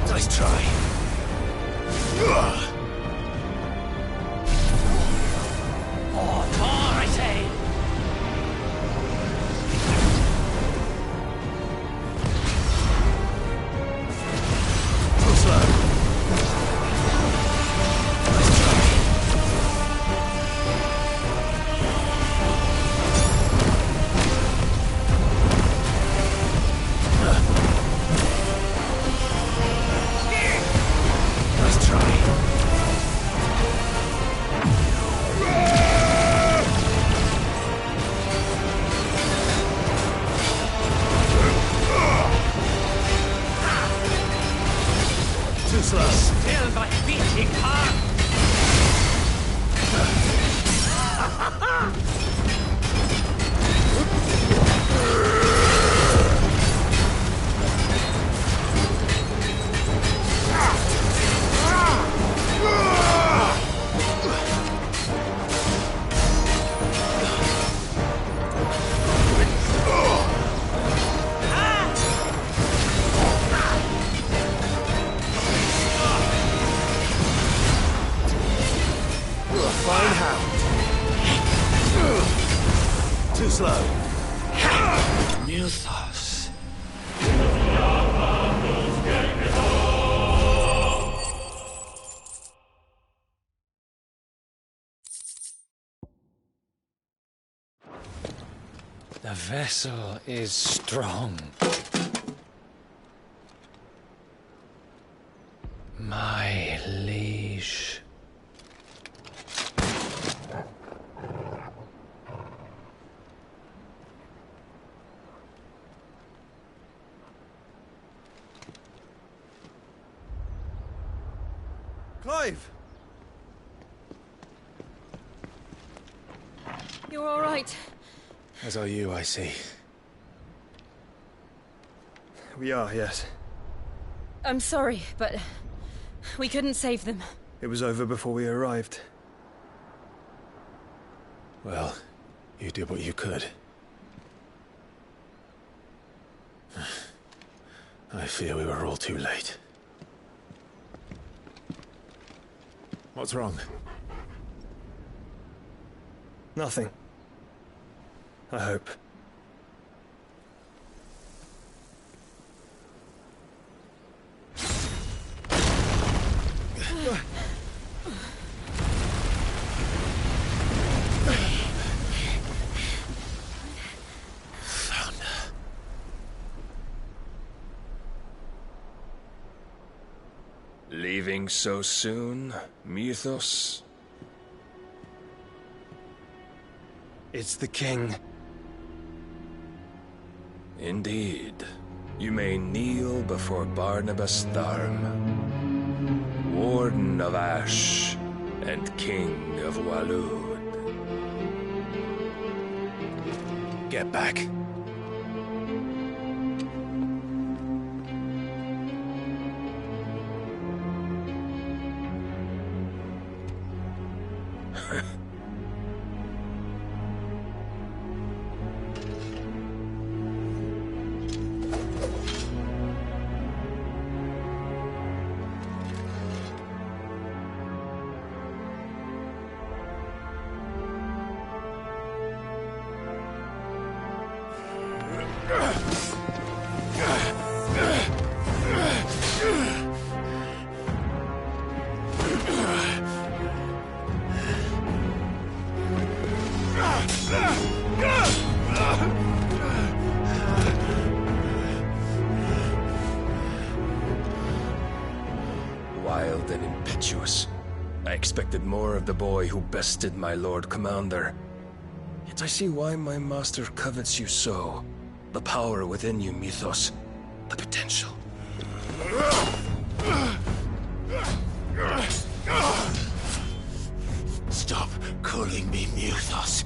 Nice try. Nice try. More, I say! Too slow. Nice try. Nice try. Too slow. Still my beating heart! Fine hound. Too slow. Mythos. The vessel is strong. My liege. Clive! You're all right. As are you, I see. We are, yes. I'm sorry, but we couldn't save them. It was over before we arrived. Well, you did what you could. I fear we were all too late. What's wrong? Nothing. I hope. Leaving so soon, Mythos? It's the king. Indeed. You may kneel before Barnabas Tharm, Warden of Ash and King of Waloed. Get back. Wild and impetuous. I expected more of the boy who bested my Lord Commander. I see why my master covets you so. The power within you, Mythos. The potential. Stop calling me Mythos.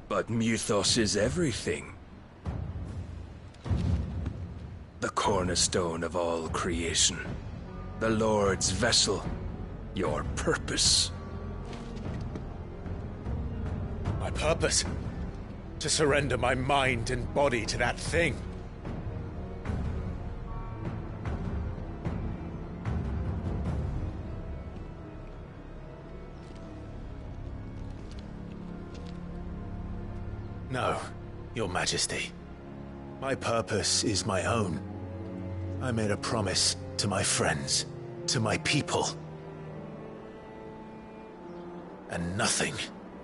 But Mythos is everything. The cornerstone of all creation. The Lord's vessel. Your purpose. My purpose? To surrender my mind and body to that thing. No, Your Majesty. My purpose is my own. I made a promise to my friends, to my people. And nothing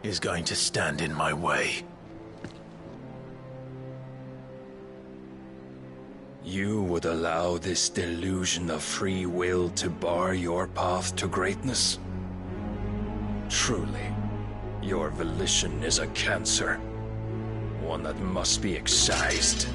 is going to stand in my way. You would allow this delusion of free will to bar your path to greatness? Truly, your volition is a cancer. One that must be excised.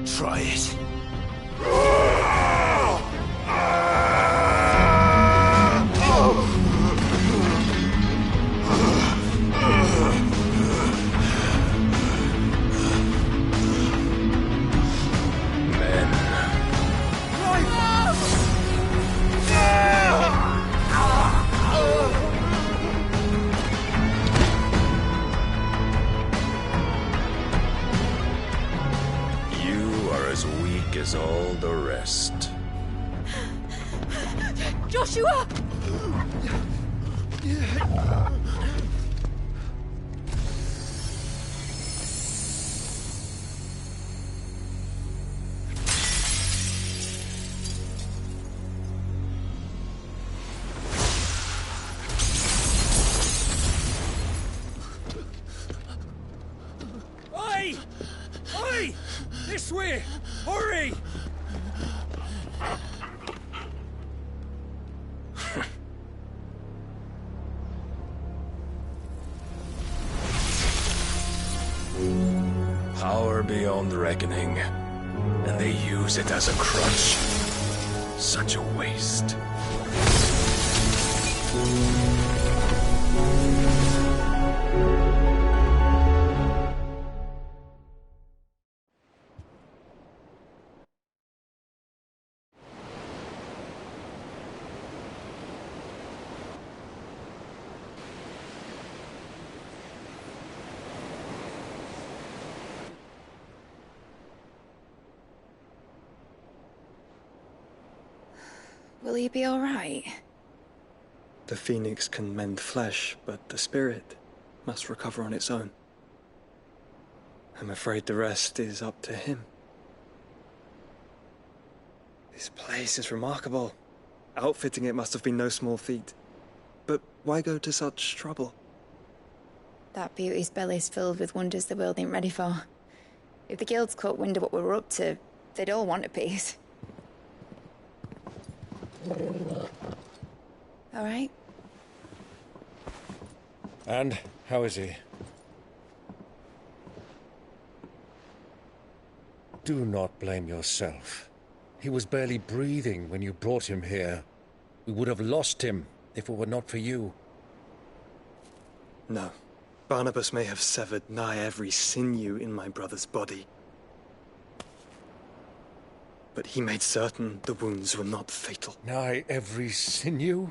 Try it. As all the rest. Joshua! Oi! Oi! This way! Hurry! Power beyond reckoning, and they use it as a crutch. Such a waste. Will he be all right? The phoenix can mend flesh, but the spirit must recover on its own. I'm afraid the rest is up to him. This place is remarkable. Outfitting it must have been no small feat. But why go to such trouble? That beauty's belly's filled with wonders the world ain't ready for. If the guilds caught wind of what we were up to, they'd all want a piece. All right. And how is he? Do not blame yourself. He was barely breathing when you brought him here. We would have lost him if it were not for you. No. Barnabas may have severed nigh every sinew in my brother's body. But he made certain the wounds were not fatal. Nigh every sinew?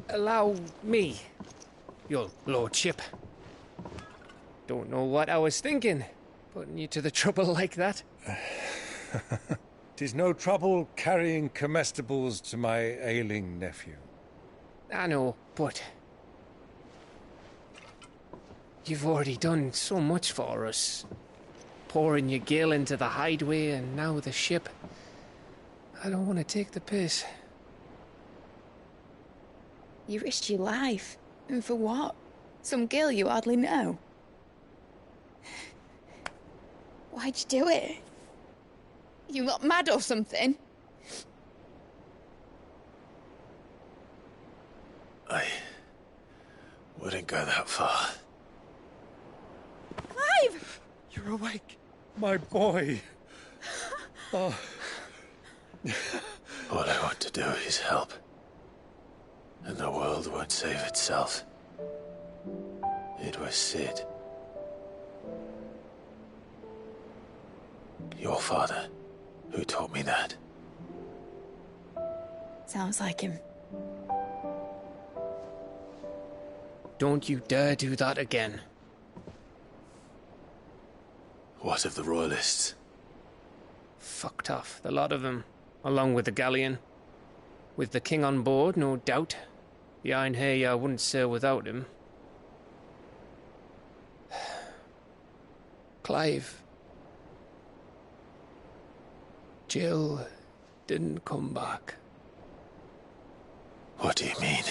Allow me, your lordship. Don't know what I was thinking, putting you to the trouble like that. 'Tis no trouble carrying comestibles to my ailing nephew. I know, but you've already done so much for us. Pouring your gil into the hideaway and now the ship. I don't want to take the piss. You risked your life. And for what? Some girl you hardly know. Why'd you do it? You got mad or something? I wouldn't go that far. Clive! You're awake, my boy. Oh. All I want to do is help. And the world won't save itself. It was Sid. Your father, who taught me that. Sounds like him. Don't you dare do that again. What of the Royalists? Fucked off, the lot of them, along with the galleon. With the king on board, no doubt. The Iron Hair wouldn't sail without him. Clive. Jill didn't come back. What do you mean?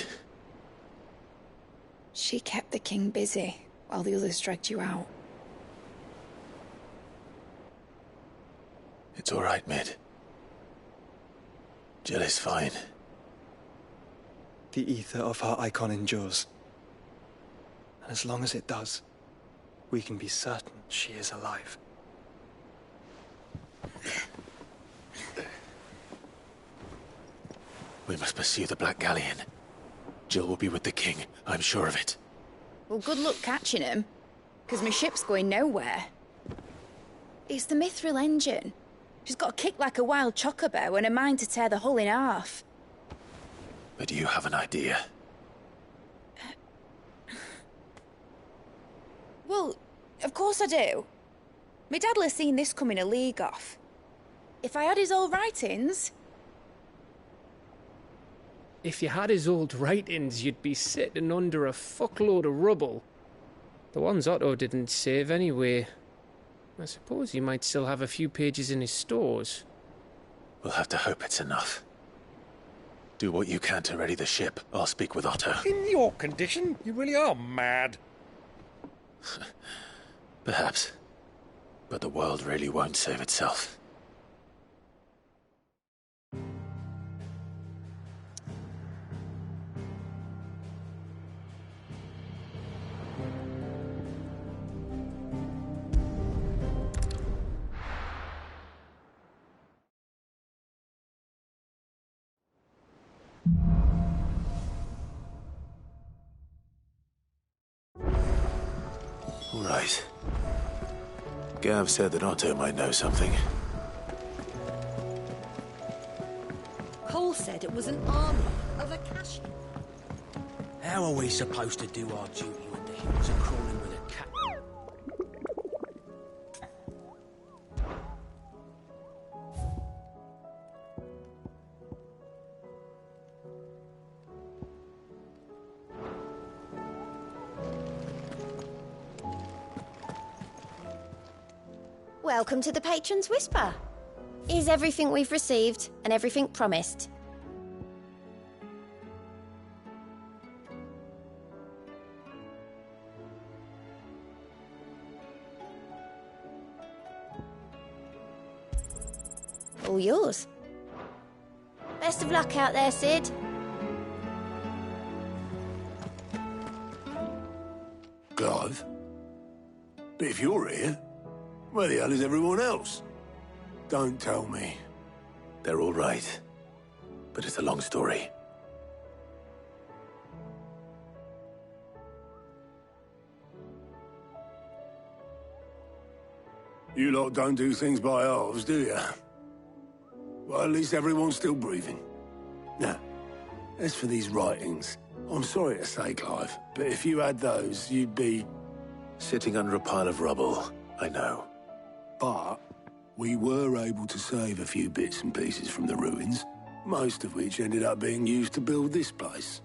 She kept the king busy while the others dragged you out. It's all right, Mid. Jill is fine. The ether of her icon endures. And as long as it does, we can be certain she is alive. We must pursue the Black Galleon. Jill will be with the king, I'm sure of it. Well, good luck catching him, because my ship's going nowhere. It's the Mithril engine. She's got a kick like a wild chocobo and a mind to tear the hull in half. But do you have an idea? Well, of course I do. My dad'll have seen this coming a league off. If I had his old writings... If you had his old writings, you'd be sitting under a fuckload of rubble. The ones Otto didn't save anyway. I suppose he might still have a few pages in his stores. We'll have to hope it's enough. Do what you can to ready the ship. I'll speak with Otto. In your condition, you really are mad. Perhaps. But the world really won't save itself. Right. Gav said that Otto might know something. Cole said it was an army of Akashi. How are we supposed to do our duty when the hills are crawling with a cat? Welcome to the Patron's Whisper. Is everything we've received and everything promised? All yours. Best of luck out there, Sid. Clive? But if you're here, where the hell is everyone else? Don't tell me. They're all right. But it's a long story. You lot don't do things by halves, do you? Well, at least everyone's still breathing. Now, as for these writings, I'm sorry to say, Clive, but if you had those, you'd be... Sitting under a pile of rubble, I know. But we were able to save a few bits and pieces from the ruins, most of which ended up being used to build this place.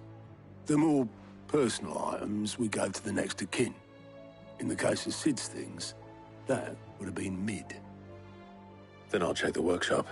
The more personal items we gave to the next of kin. In the case of Sid's things, that would have been Mid. Then I'll check the workshop.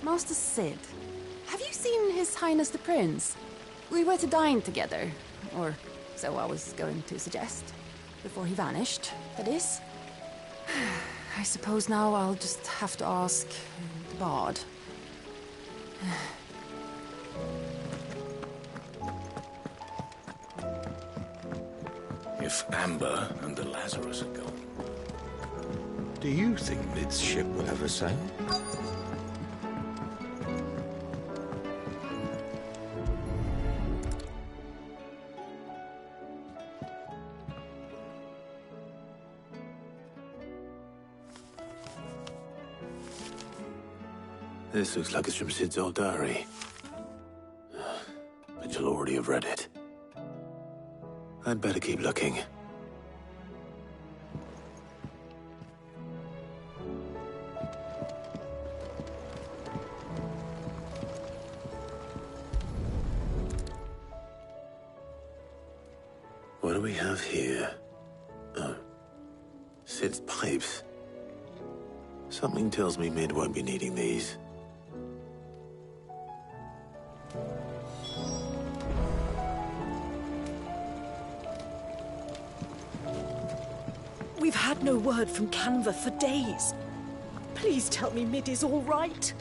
Master Sid, have you seen His Highness the Prince? We were to dine together, or so I was going to suggest. Before he vanished, that is. I suppose now I'll just have to ask the Bard. If Amber and the Lazarus are gone. Do you think Mid's ship will ever sail? This looks like it's from Sid's old diary. But you'll already have read it. I'd better keep looking. What do we have here? Oh. Sid's pipes. Something tells me Mid won't be needing these. We've had no word from Canva for days. Please tell me Mid is all right.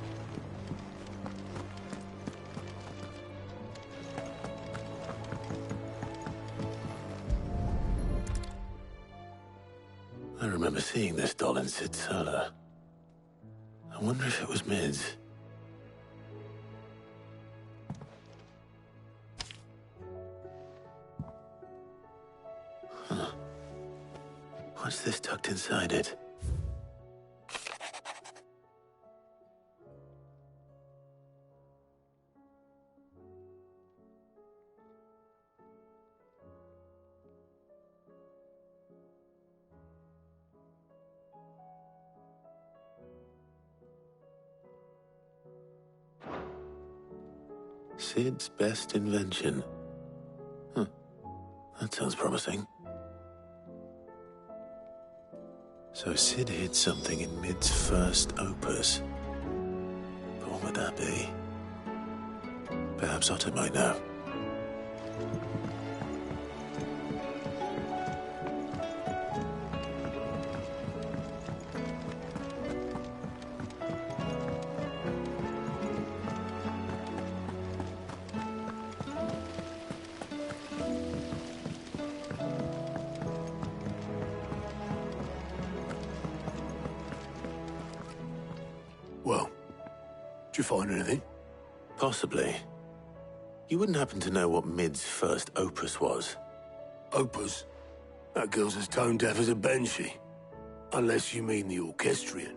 I remember seeing this doll in Sid's cellar. I wonder if it was Mid's. Huh. What's this tucked inside it? Sid's best invention. Huh. That sounds promising. So Sid hid something in Mid's first opus. But what would that be? Perhaps Otto might know. Well, did you find anything? Possibly. You wouldn't happen to know what Mid's first opus was? Opus? That girl's as tone deaf as a banshee. Unless you mean the orchestrion.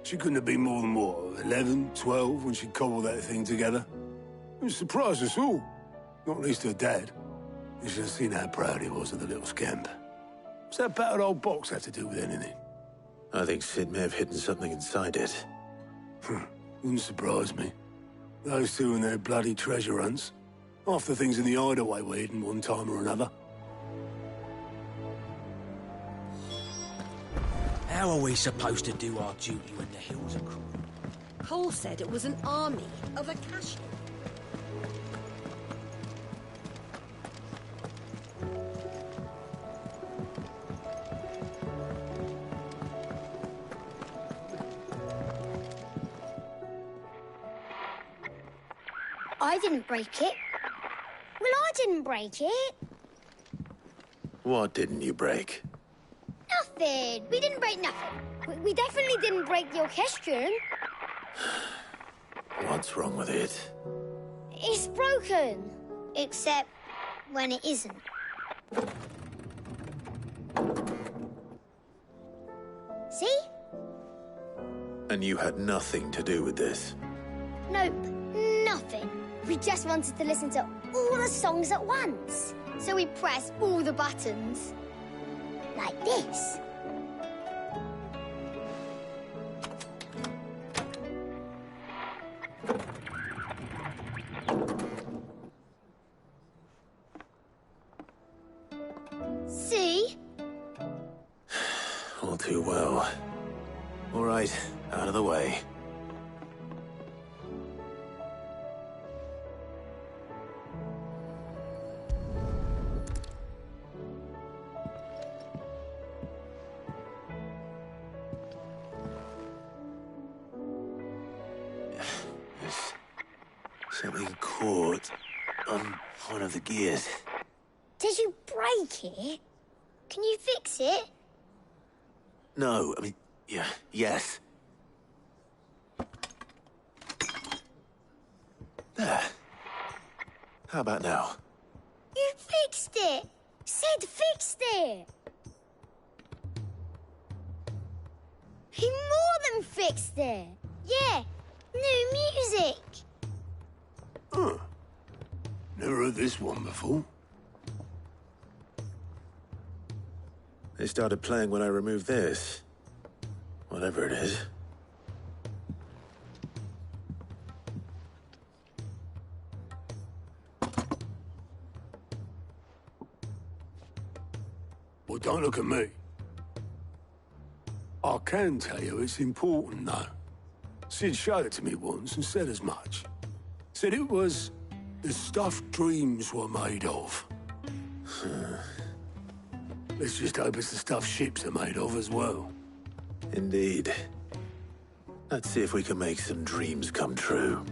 She couldn't have been more than, what, 11, 12 when she cobbled that thing together? It surprised us all. Not least her dad. You should have seen how proud he was of the little scamp. What's that battered old box have to do with anything? I think Sid may have hidden something inside it. Wouldn't surprise me. Those two and their bloody treasure hunts. Half the things in the hideaway were hidden one time or another. How are we supposed to do our duty when the hills are cruel? Cole said it was an army of Akashians. I didn't break it. Well, I didn't break it. What didn't you break? Nothing. We didn't break nothing. We definitely didn't break the orchestrion. What's wrong with it? It's broken. Except when it isn't. See? And you had nothing to do with this? Nope, nothing. We just wanted to listen to all the songs at once. So we pressed all the buttons. Like this. See? All too well. All right, out of the way. Something caught on one of the gears. Did you break it? Can you fix it? No, I mean, yeah, yes. There. How about now? You fixed it! Sid fixed it! He more than fixed it! Yeah, new music! Huh. Never heard this one before. They started playing when I removed this. Whatever it is. Well, don't look at me. I can tell you it's important, though. Sid showed it to me once and said as much. Said it was the stuff dreams were made of. Let's just hope it's the stuff ships are made of as well. Indeed. Let's see if we can make some dreams come true.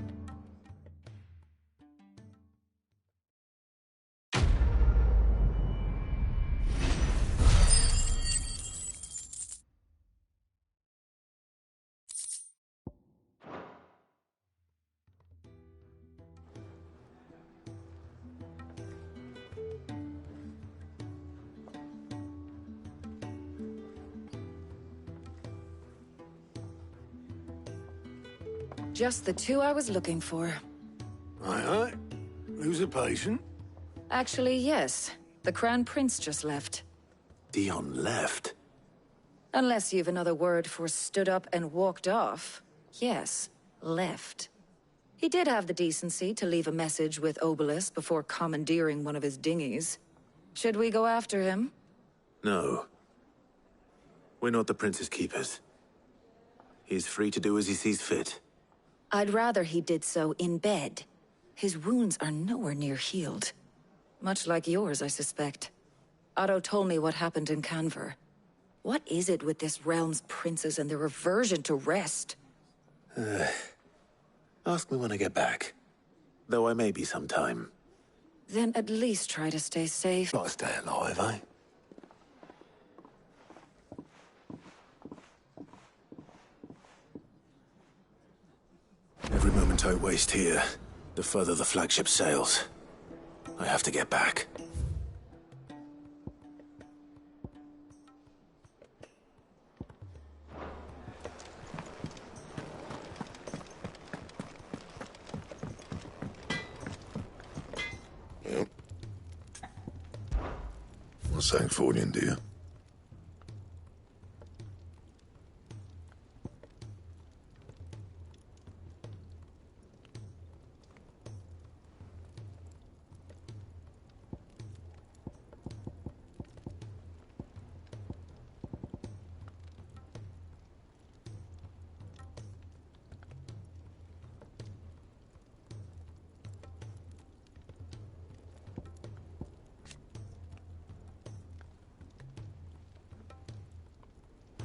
Just the two I was looking for. Aye. Who's a patient? Actually, yes. The Crown Prince just left. Dion left? Unless you've another word for stood up and walked off. Yes, left. He did have the decency to leave a message with Obelisk before commandeering one of his dinghies. Should we go after him? No. We're not the Prince's keepers. He's free to do as he sees fit. I'd rather he did so in bed. His wounds are nowhere near healed. Much like yours, I suspect. Otto told me what happened in Canver. What is it with this realm's princes and their aversion to rest? Ask me when I get back. Though I may be sometime. Then at least try to stay safe. Gotta stay alive, eh? Every moment I waste here, the further the flagship sails. I have to get back. Yep. What's that for you, dear?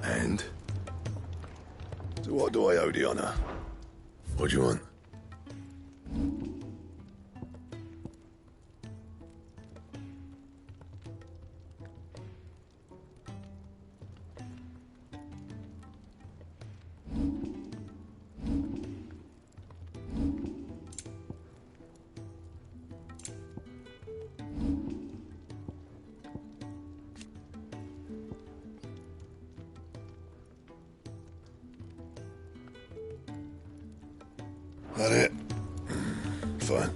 And? So what do I owe the honor? What do you want? That it? Fine.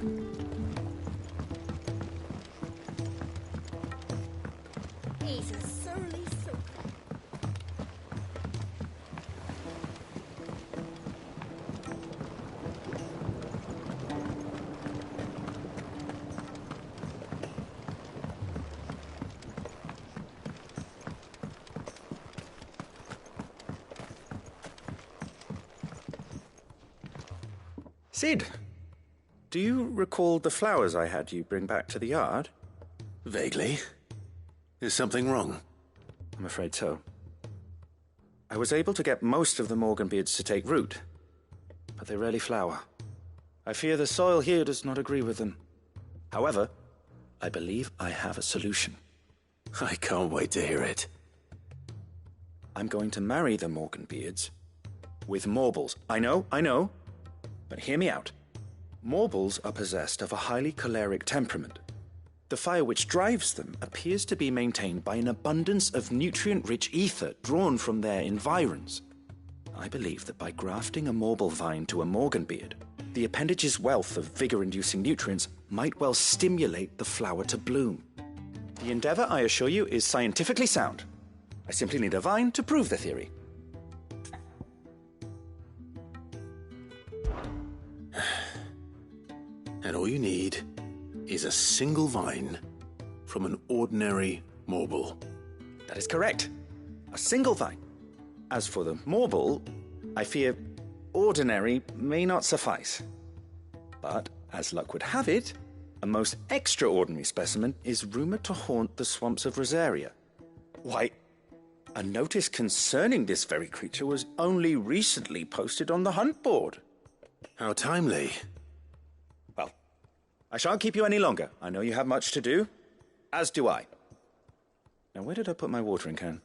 He's a surly soul. Sid, do you recall the flowers I had you bring back to the yard? Vaguely. Is something wrong? I'm afraid so. I was able to get most of the Morganbeards to take root, but they rarely flower. I fear the soil here does not agree with them. However, I believe I have a solution. I can't wait to hear it. I'm going to marry the Morganbeards with Morbles. I know, but hear me out. Morbles are possessed of a highly choleric temperament. The fire which drives them appears to be maintained by an abundance of nutrient-rich ether drawn from their environs. I believe that by grafting a Morble vine to a Morganbeard, the appendage's wealth of vigor-inducing nutrients might well stimulate the flower to bloom. The endeavor, I assure you, is scientifically sound. I simply need a vine to prove the theory. And all you need is a single vine from an ordinary Morble. That is correct. A single vine. As for the Morble, I fear ordinary may not suffice. But, as luck would have it, a most extraordinary specimen is rumored to haunt the swamps of Rosaria. Why, a notice concerning this very creature was only recently posted on the hunt board. How timely. Well, I shan't keep you any longer. I know you have much to do, as do I. Now, where did I put my watering can?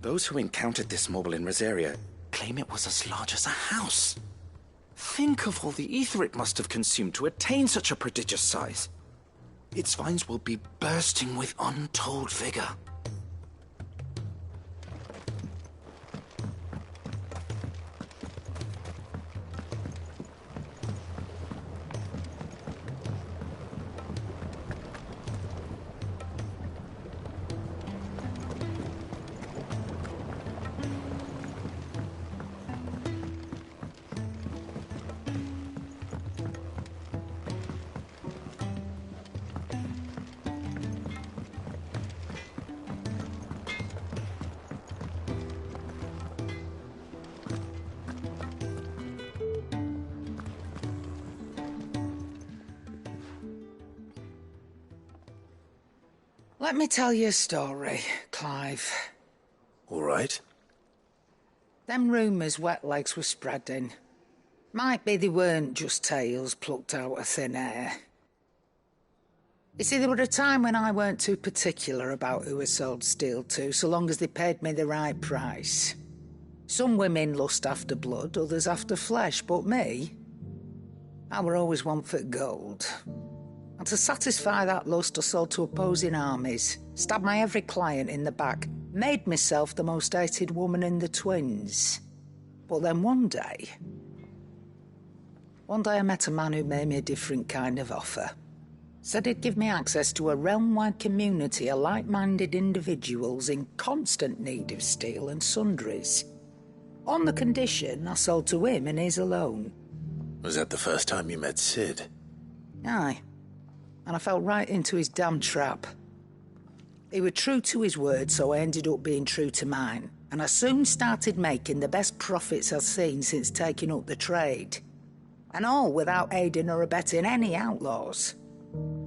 Those who encountered this Morble in Rosaria claim it was as large as a house. Think of all the ether it must have consumed to attain such a prodigious size. Its vines will be bursting with untold vigor. Let me tell you a story, Clive. All right. Them rumours wet legs were spreading. Might be they weren't just tales plucked out of thin air. You see, there were a time when I weren't too particular about who I sold steel to, so long as they paid me the right price. Some women lust after blood, others after flesh, but me, I were always one for gold. And to satisfy that lust, I sold to opposing armies, stabbed my every client in the back, made myself the most hated woman in the twins. But then one day I met a man who made me a different kind of offer. Said he'd give me access to a realm-wide community of like-minded individuals in constant need of steel and sundries. On the condition I sold to him and his alone. Was that the first time you met Sid? Aye. And I fell right into his damn trap. He was true to his word, so I ended up being true to mine. And I soon started making the best profits I've seen since taking up the trade. And all without aiding or abetting any outlaws.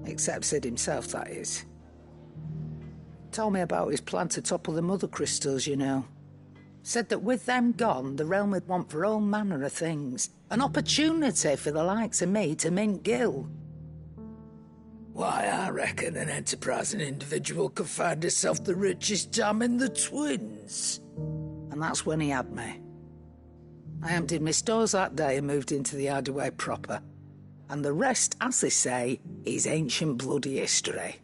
Except Sid himself, that is. Told me about his plan to topple the mother crystals, you know. Said that with them gone, the realm would want for all manner of things. An opportunity for the likes of me to mint Gil. Why, I reckon an enterprising individual could find himself the richest dam in the twins. And that's when he had me. I emptied my stores that day and moved into the hideaway proper. And the rest, as they say, is ancient bloody history.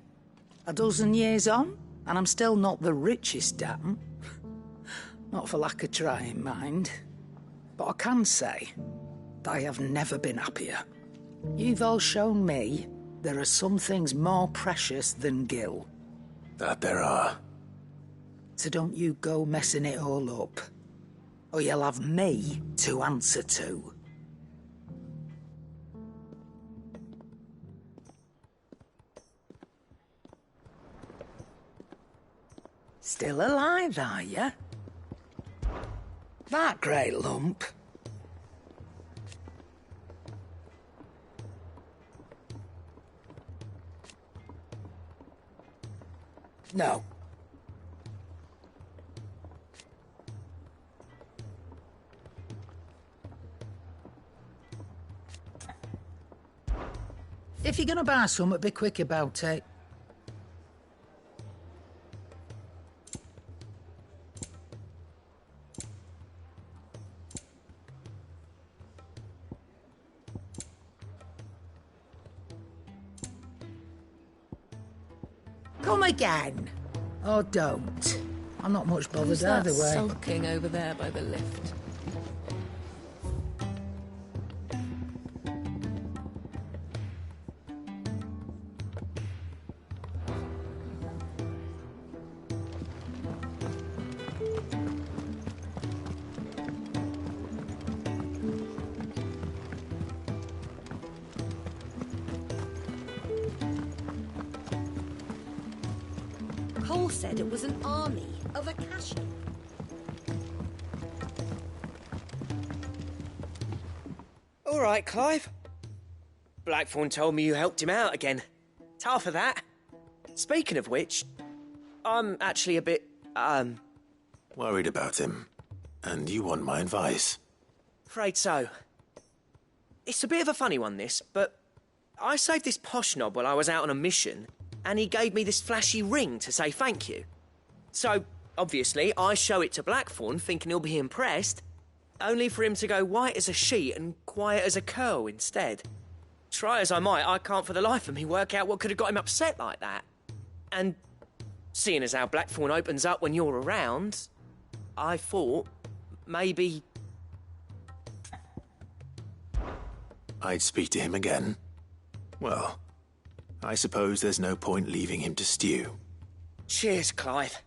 A dozen years on, and I'm still not the richest dam. Not for lack of trying, mind. But I can say that I have never been happier. You've all shown me there are some things more precious than Gil. That there are. So don't you go messing it all up, or you'll have me to answer to. Still alive, are you? That great lump. No. If you're gonna buy something, be quick about it. Come again. Or don't. I'm not much bothered Who's that either way. sulking over there by the lift? Cole said it was an army of Akashi. All right, Clive. Blackthorn told me you helped him out again. Tough for that. Speaking of which, I'm actually a bit, Worried about him. And you want my advice? afraid so. It's a bit of a funny one, this, but I saved this posh knob while I was out on a mission, and he gave me this flashy ring to say thank you. So, obviously, I show it to Blackthorn, thinking he'll be impressed, only for him to go white as a sheet and quiet as a curl instead. Try as I might, I can't for the life of me work out what could have got him upset like that. And seeing as how Blackthorn opens up when you're around, I thought maybe... I'd speak to him again. Well, I suppose there's no point leaving him to stew. Cheers, Clive.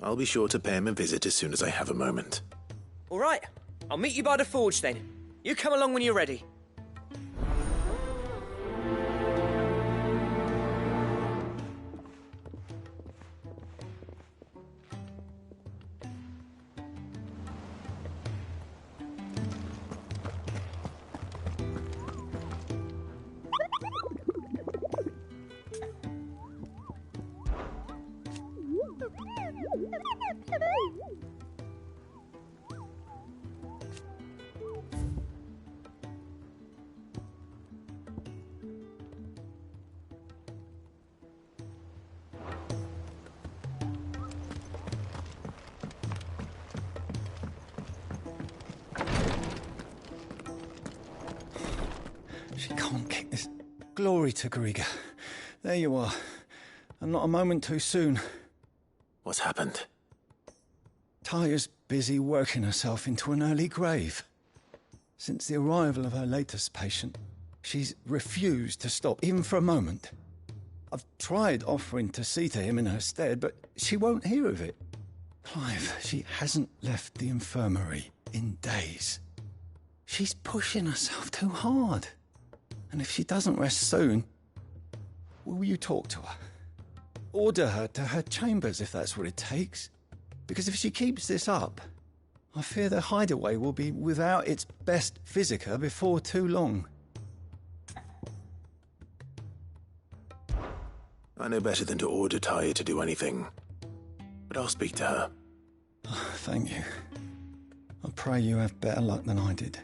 I'll be sure to pay him a visit as soon as I have a moment. All right, I'll meet you by the forge then. You come along when you're ready. She can't kick this. Glory to Griga. There you are. And not a moment too soon. What's happened? Taya's busy working herself into an early grave. Since the arrival of her latest patient, she's refused to stop, even for a moment. I've tried offering to see to him in her stead, but she won't hear of it. Clive, she hasn't left the infirmary in days. She's pushing herself too hard. And if she doesn't rest soon, will you talk to her? Order her to her chambers if that's what it takes. Because if she keeps this up, I fear the hideaway will be without its best physica before too long. I know better than to order Taya to do anything. But I'll speak to her. Thank you. I pray you have better luck than I did.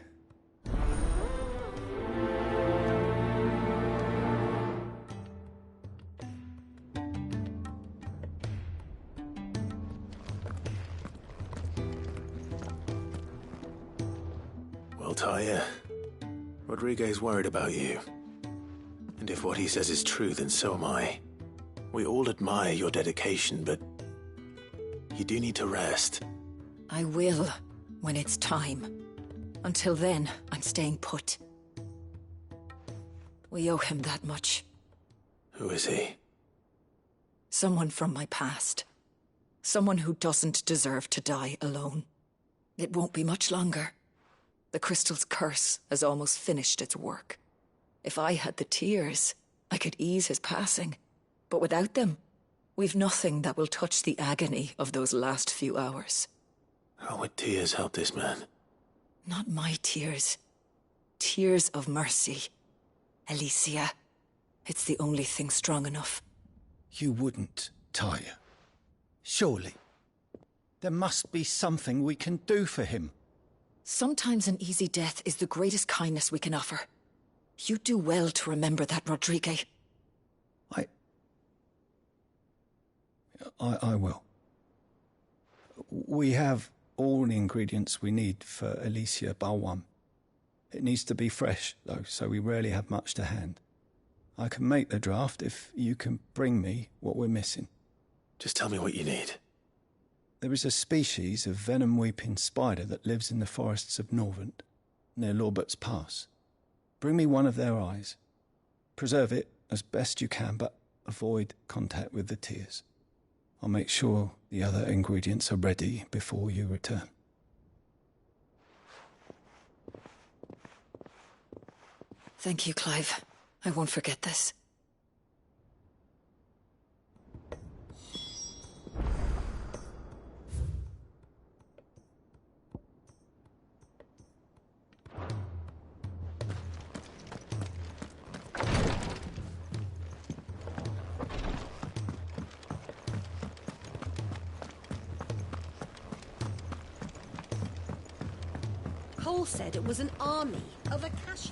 Well, Taya, Rodriguez worried about you. And if what he says is true, then so am I. We all admire your dedication, but you do need to rest. I will, when it's time. Until then, I'm staying put. We owe him that much. Who is he? Someone from my past. Someone who doesn't deserve to die alone. It won't be much longer. The crystal's curse has almost finished its work. If I had the tears, I could ease his passing. But without them, we've nothing that will touch the agony of those last few hours. How would tears help this man? Not my tears. Tears of mercy. Alicia, it's the only thing strong enough. You wouldn't Talia. Surely. There must be something we can do for him. Sometimes an easy death is the greatest kindness we can offer. You do well to remember that, Rodrigue. I will. We have all the ingredients we need for Alicia Balwam. It needs to be fresh, though, so we rarely have much to hand. I can make the draft if you can bring me what we're missing. Just tell me what you need. There is a species of venom-weeping spider that lives in the forests of Norvent, near Lorbert's Pass. Bring me one of their eyes. Preserve it as best you can, but avoid contact with the tears. I'll make sure the other ingredients are ready before you return. Thank you, Clive. I won't forget this. Cole said it was an army of Akashians.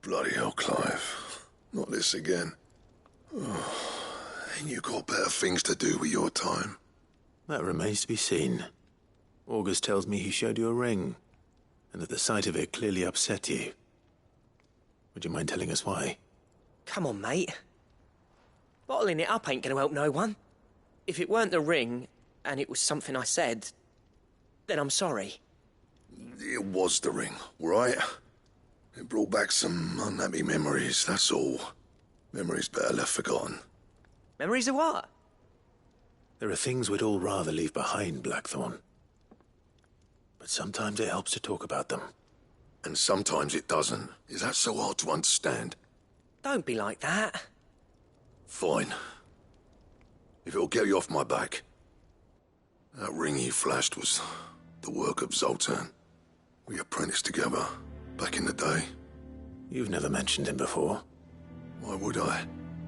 Bloody hell, Clive. Not this again. Oh, ain't you got better things to do with your time? That remains to be seen. August tells me he showed you a ring, and that the sight of it clearly upset you. Would you mind telling us why? Come on, mate. Bottling it up ain't gonna help no one. If it weren't the ring, and it was something I said, then I'm sorry. It was the ring, right? It brought back some unhappy memories, that's all. Memories better left forgotten. Memories of what? There are things we'd all rather leave behind, Blackthorn. But sometimes it helps to talk about them. And sometimes it doesn't. Is that so hard to understand? Don't be like that. Fine. If it'll get you off my back. That ring you flashed was the work of Zoltan. We apprenticed together. Back in the day. You've never mentioned him before. Why would I?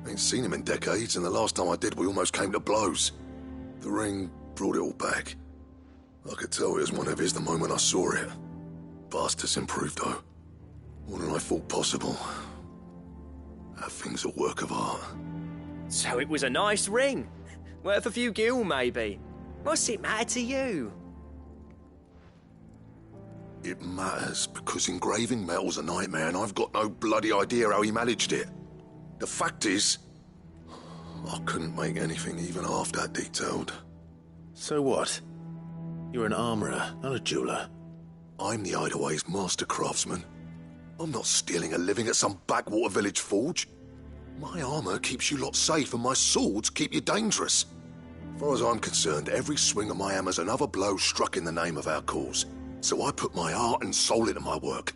Ain't seen him in decades, and the last time I did, we almost came to blows. The ring brought it all back. I could tell it was one of his the moment I saw it. Bastard's improved, though. More than I thought possible. That thing's a work of art. So it was a nice ring. Worth a few gil, maybe. What's it matter to you? It matters because engraving metal's a nightmare and I've got no bloody idea how he managed it. The fact is, I couldn't make anything even half that detailed. So what? You're an armourer, not a jeweller. I'm the Hideaway's master craftsman. I'm not stealing a living at some backwater village forge. My armour keeps you lot safe and my swords keep you dangerous. As far as I'm concerned, every swing of my hammer's another blow struck in the name of our cause. So I put my heart and soul into my work.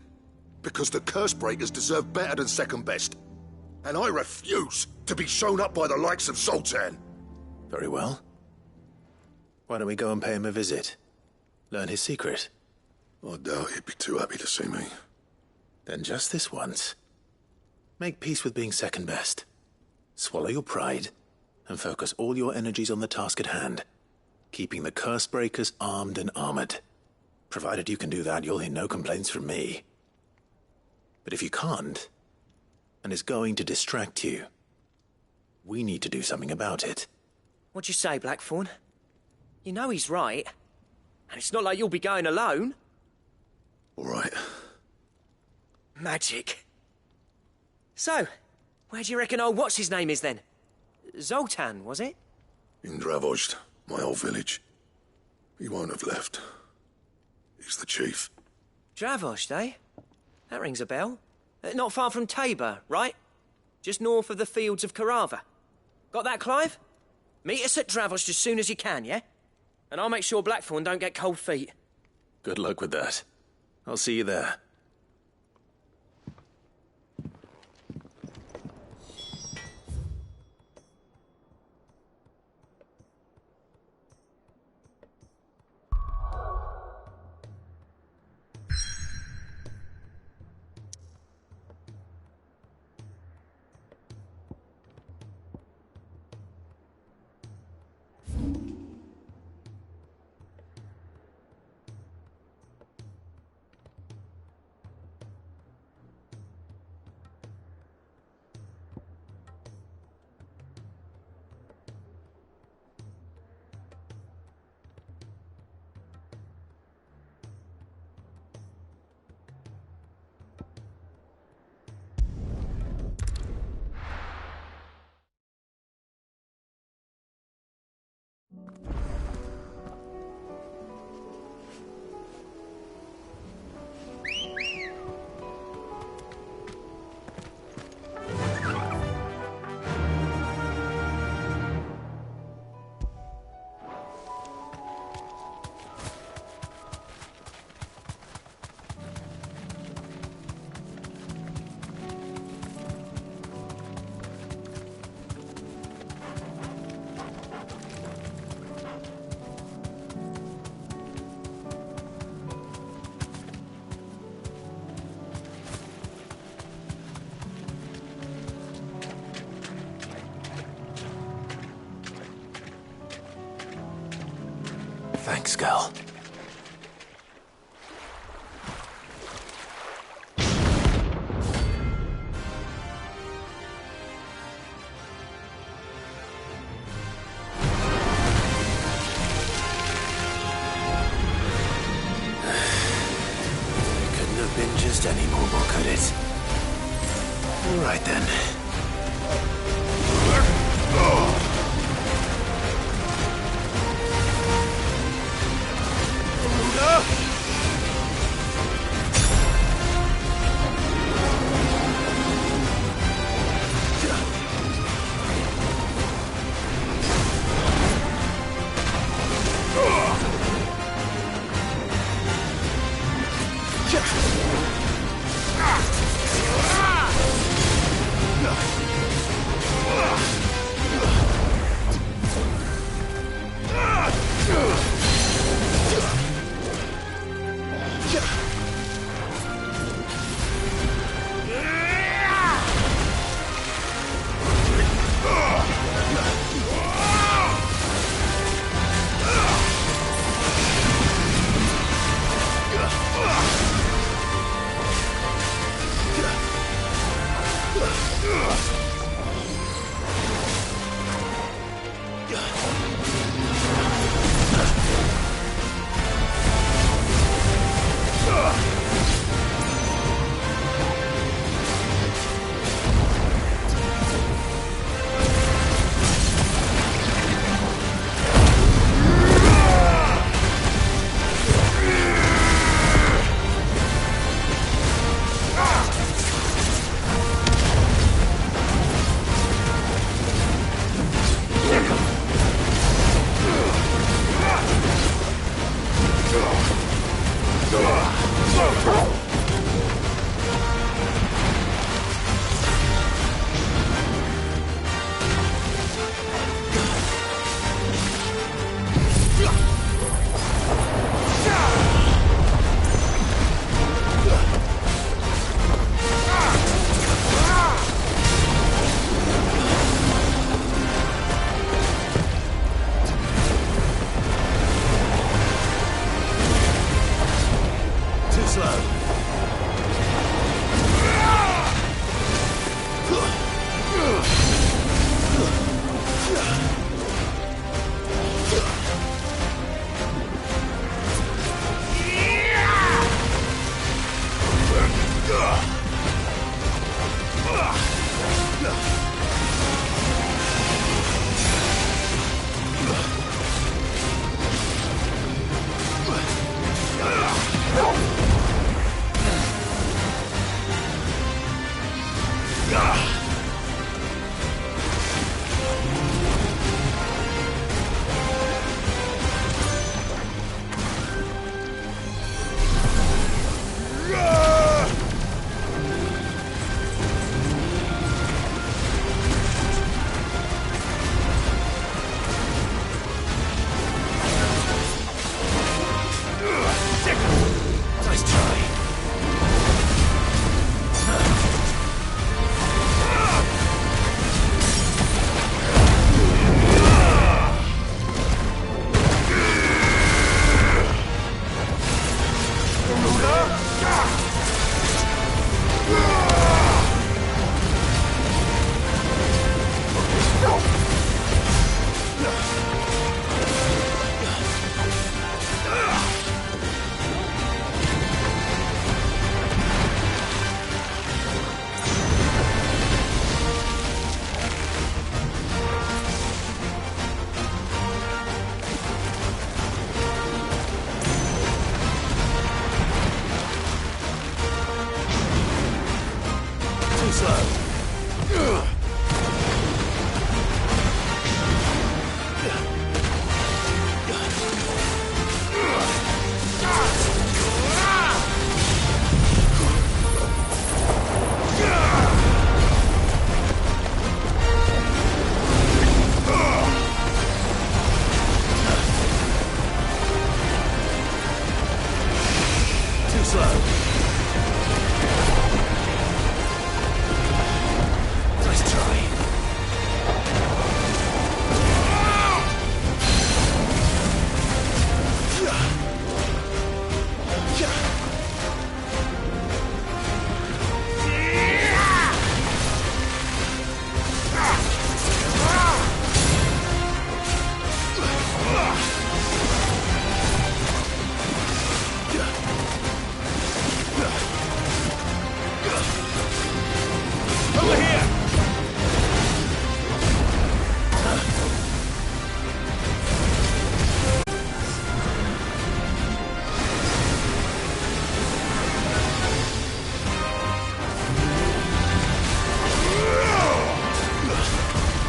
Because the curse breakers deserve better than second best. And I refuse to be shown up by the likes of Zoltan. Very well. Why don't we go and pay him a visit? Learn his secret? I doubt he'd be too happy to see me. Then just this once. Make peace with being second best. Swallow your pride, and focus all your energies on the task at hand. Keeping the curse breakers armed and armored. Provided you can do that, you'll hear no complaints from me. But if you can't, and it's going to distract you, we need to do something about it. What'd you say, Blackthorn? You know he's right. And it's not like you'll be going alone. All right. Magic. So, where do you reckon old what's-his-name is then? Zoltan, was it? In Dravozd, my old village. He won't have left. He's the chief. Dravozd, eh? That rings a bell. Not far from Tabor, right? Just north of the fields of Carava. Got that, Clive? Meet us at Dravozd as soon as you can, yeah? And I'll make sure Blackthorn don't get cold feet. Good luck with that. I'll see you there. Thanks, girl. Couldn't have been just any more, could it? All right, then. slow. Too slow. Nice try. Over here!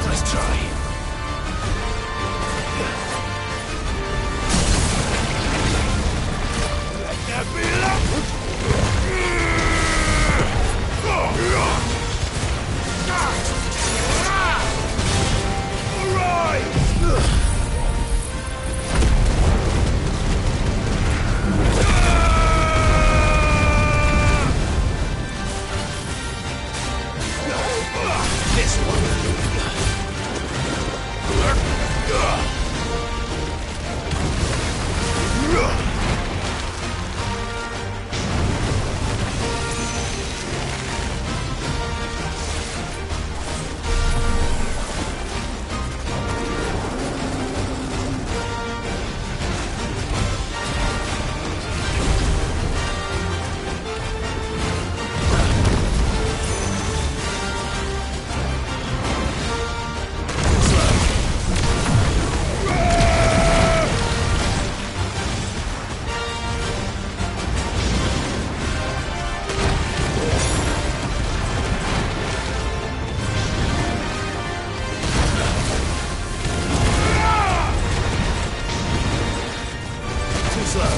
Nice try. Let that be this one. Too slow.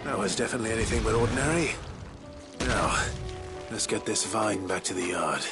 That was definitely anything but ordinary. Now, let's get this vine back to the yard.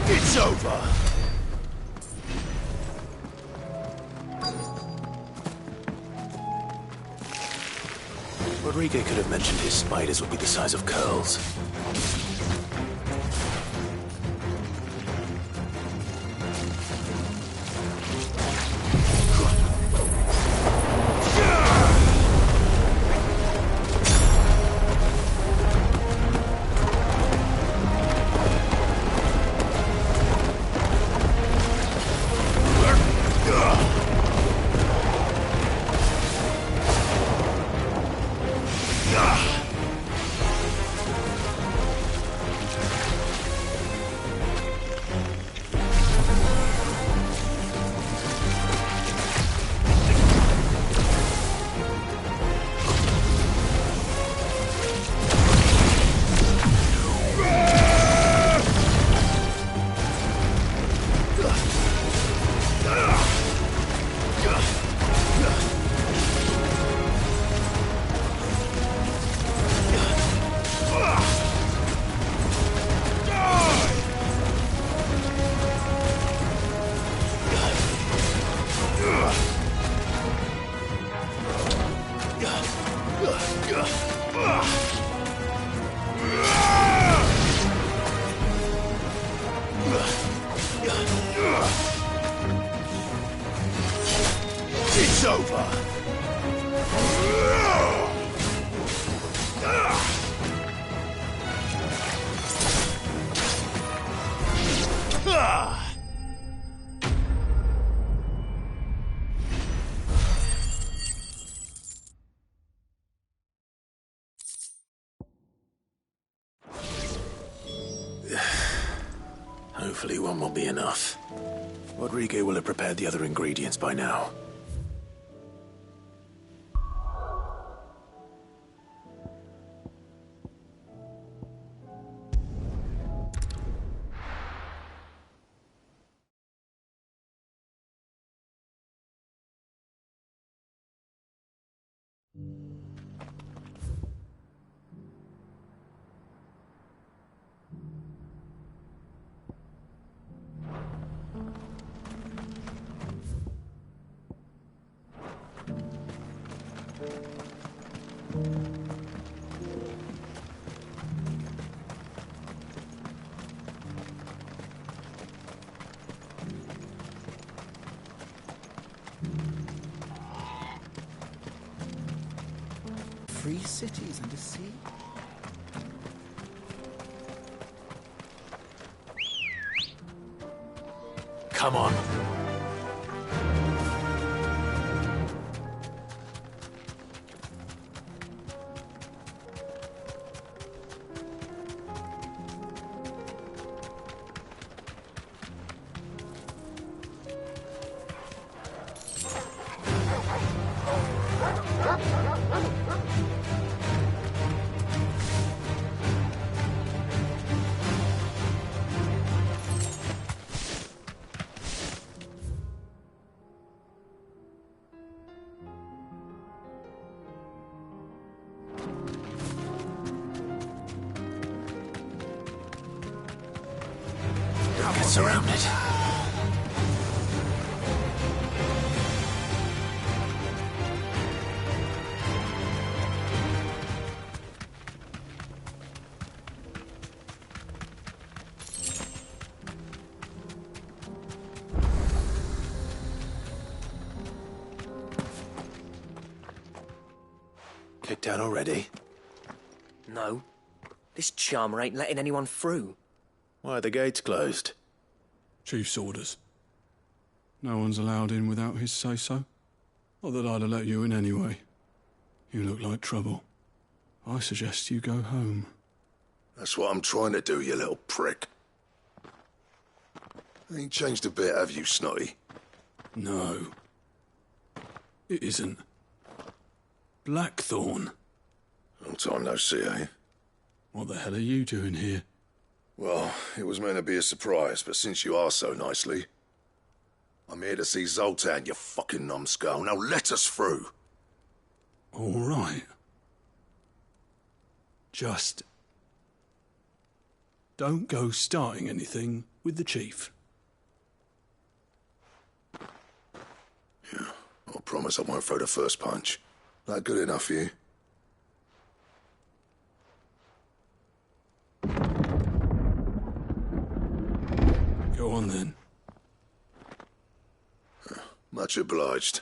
It's over. Rodriguez could have mentioned his spiders would be the size of curls. over. Hopefully one will be enough. Rodrigo will have prepared the other ingredients by now. Free cities and a sea? Come on. Get surrounded. Kicked out already? No. This charmer ain't letting anyone through. Why are the gates closed? Chief's orders. No one's allowed in without his say-so. Not that I'd have let you in anyway. You look like trouble. I suggest you go home. That's what I'm trying to do, you little prick. Ain't changed a bit, have you, Snotty? No. It isn't. Blackthorn. Long time no see, eh? What the hell are you doing here? Well, it was meant to be a surprise, but since you asked so nicely... I'm here to see Zoltan, you fucking numbskull. Now let us through. All right. Just... don't go starting anything with the chief. Yeah, I promise I won't throw the first punch. That good enough for you? Go on then. Much obliged.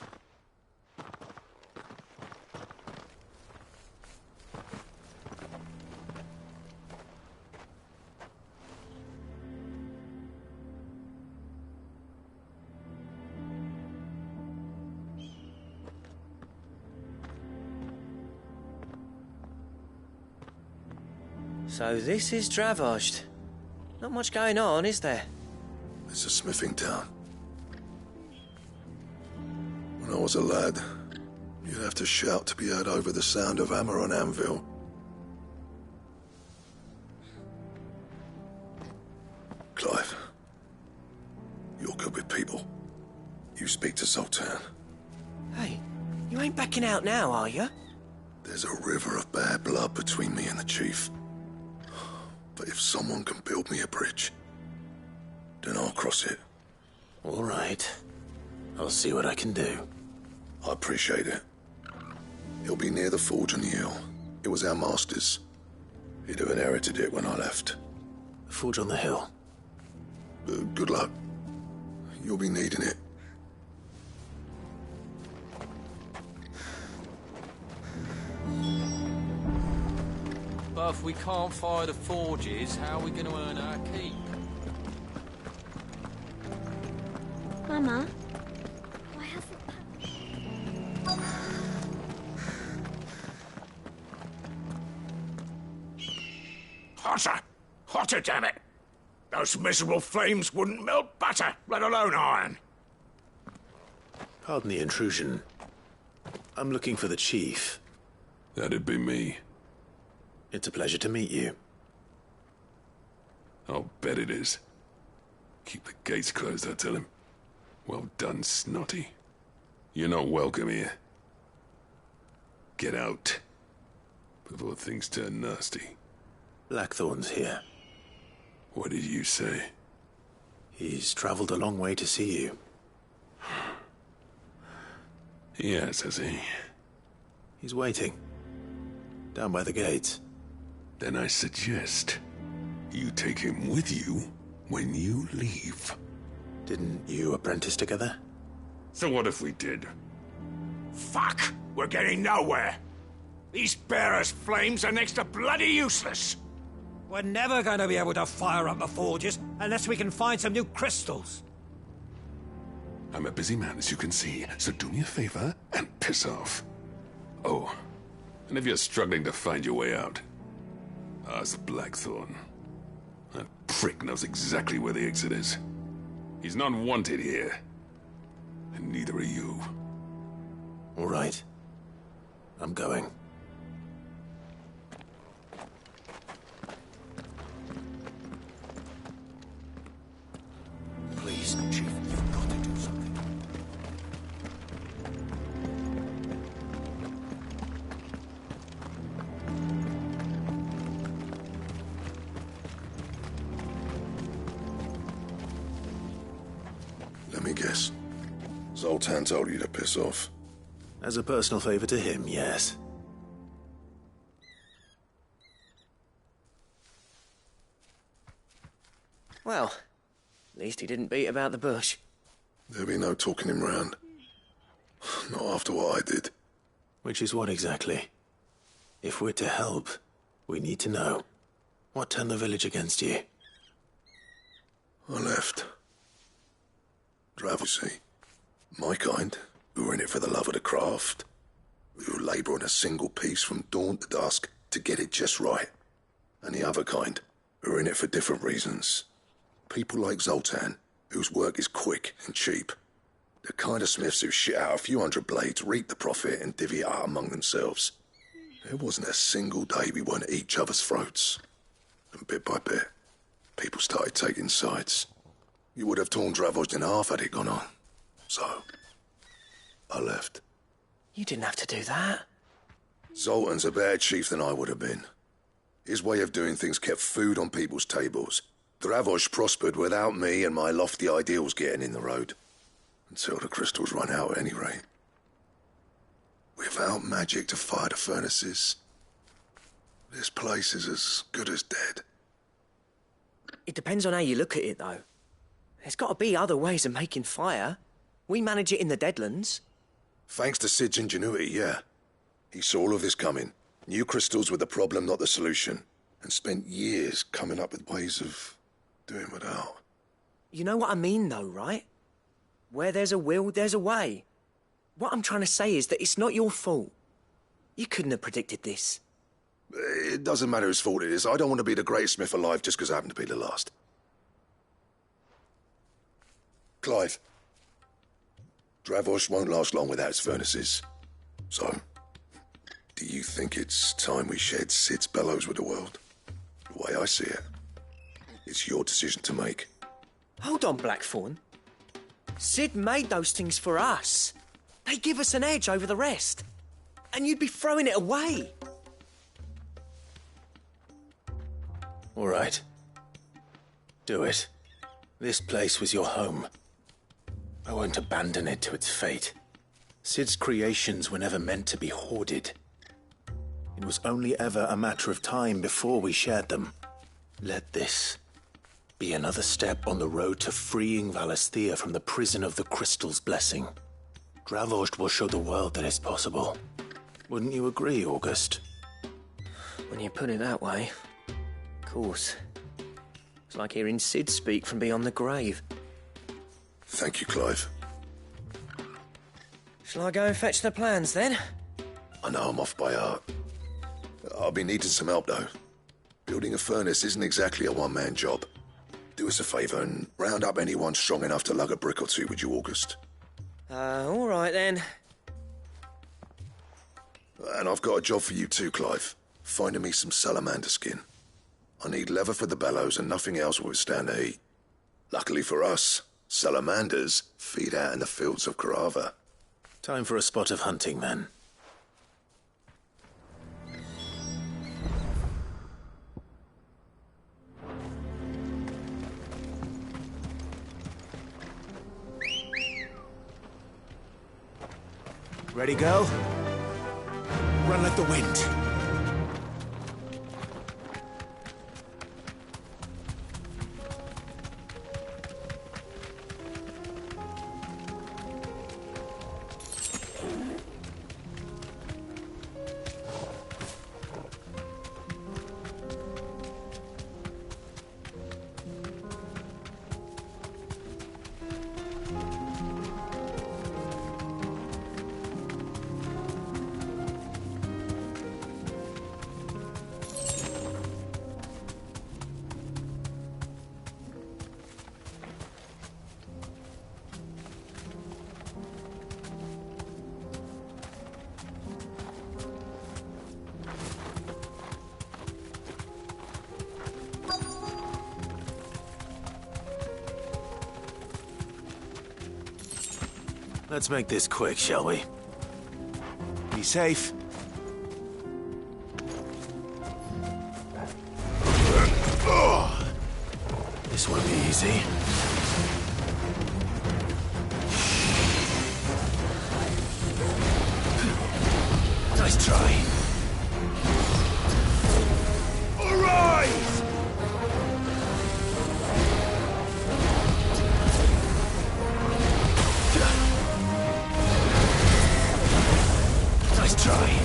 So this is Dravosht. Not much going on, is there? It's a smithing town. When I was a lad, you'd have to shout to be heard over the sound of hammer on anvil. Clive, you're good with people. You speak to Zoltan. Hey, you ain't backing out now, are you? There's a river of bad blood between me and the chief. But if someone can build me a bridge, then I'll cross it. All right. I'll see what I can do. I appreciate it. It'll be near the forge on the hill. It was our master's. He'd have inherited it when I left. The forge on the hill? Good luck. You'll be needing it. But if we can't fire the forges, how are we going to earn our keep? Mama, I have Hotter! Hotter, damn it! Those miserable flames wouldn't melt butter, let alone iron. Pardon the intrusion. I'm looking for the chief. That'd be me. It's a pleasure to meet you. I'll bet it is. Keep the gates closed, I tell him. Well done, Snotty. You're not welcome here. Get out. Before things turn nasty. Blackthorn's here. What did you say? He's traveled a long way to see you. Yes, has he? He's waiting. Down by the gates. Then I suggest you take him with you when you leave. Didn't you apprentice together? So what if we did? Fuck! We're getting nowhere. These bearers' flames are next to bloody useless. We're never going to be able to fire up the forges unless we can find some new crystals. I'm a busy man, as you can see, so do me a favor and piss off. Oh, and if you're struggling to find your way out, ask Blackthorn. That prick knows exactly where the exit is. He's not wanted here. And neither are you. All right. I'm going. Please, Chief, you've got to do something. Let me guess. Zoltan told you to piss off. As a personal favor to him, yes. Well, at least he didn't beat about the bush. There'll be no talking him round. Not after what I did. Which is what exactly? If we're to help, we need to know. What turned the village against you? I left. Travel, see. My kind, who were in it for the love of the craft. We were labouring a single piece from dawn to dusk to get it just right. And the other kind, who are in it for different reasons. People like Zoltan, whose work is quick and cheap. The kind of smiths who shit out a few hundred blades, reap the profit and divvy it out among themselves. There wasn't a single day we weren't at each other's throats. And bit by bit, people started taking sides. You would have torn Dravos in half had it gone on. So, I left. You didn't have to do that. Zoltan's a better chief than I would have been. His way of doing things kept food on people's tables. Dravos prospered without me and my lofty ideals getting in the road. Until the crystals run out at any rate. Without magic to fire the furnaces, this place is as good as dead. It depends on how you look at it, though. There's got to be other ways of making fire. We manage it in the Deadlands. Thanks to Sid's ingenuity, yeah. He saw all of this coming. Knew crystals were the problem, not the solution. And spent years coming up with ways of doing without. You know what I mean, though, right? Where there's a will, there's a way. What I'm trying to say is that it's not your fault. You couldn't have predicted this. It doesn't matter whose fault it is. I don't want to be the greatest smith alive just because I happen to be the last. Clive. Dravos won't last long without its furnaces. So, do you think it's time we shared Sid's bellows with the world? The way I see it, it's your decision to make. Hold on, Blackthorn. Sid made those things for us. They give us an edge over the rest. And you'd be throwing it away. All right. Do it. This place was your home. I won't abandon it to its fate. Sid's creations were never meant to be hoarded. It was only ever a matter of time before we shared them. Let this be another step on the road to freeing Valisthea from the prison of the Crystal's blessing. Dravos will show the world that it's possible. Wouldn't you agree, August? When you put it that way, of course. It's like hearing Sid speak from beyond the grave. Thank you, Clive. Shall I go and fetch the plans, then? I know I'm off by heart. I'll be needing some help, though. Building a furnace isn't exactly a one-man job. Do us a favour and round up anyone strong enough to lug a brick or two with you, August. All right, then. And I've got a job for you too, Clive. Finding me some salamander skin. I need leather for the bellows and nothing else will withstand the heat. Luckily for us, salamanders feed out in the fields of Carava. Time for a spot of hunting, then. Ready, go? Run like the wind. Let's make this quick, shall we? Be safe. This won't be easy. Nice try. Arise! Nice try.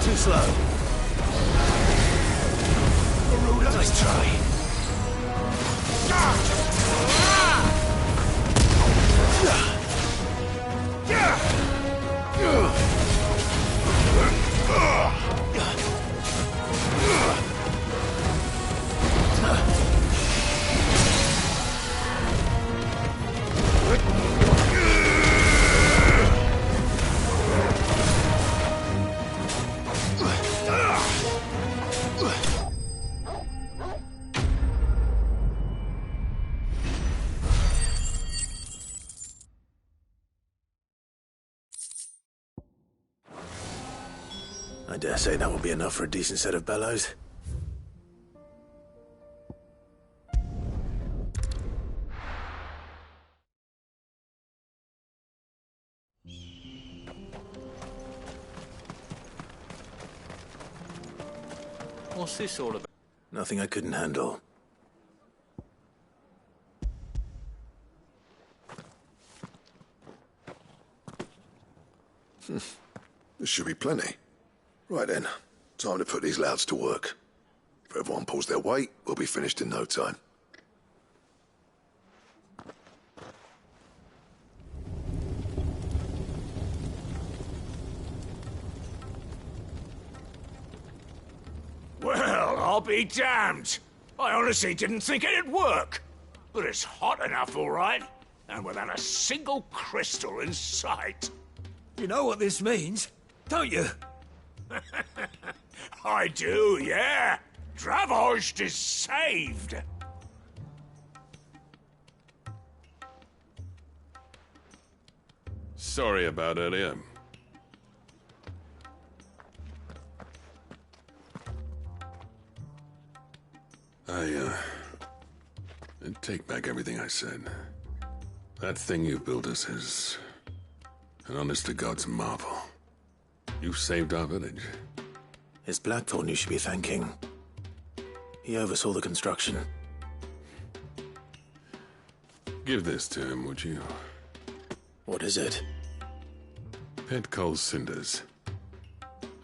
Too slow. Nice try. I dare say that will be enough for a decent set of bellows. What's this all about? Nothing I couldn't handle. There should be plenty. Right then, time to put these louds to work. If everyone pulls their weight, we'll be finished in no time. Well, I'll be damned. I honestly didn't think it'd work. But it's hot enough, all right. And without a single crystal in sight. You know what this means, don't you? I do, yeah. Dravost is saved. Sorry about earlier. I take back everything I said. That thing you built us is an honest-to-God's marvel. You saved our village. It's Blackthorn you should be thanking. He oversaw the construction. Give this to him, would you? What is it? Pet coal's cinders.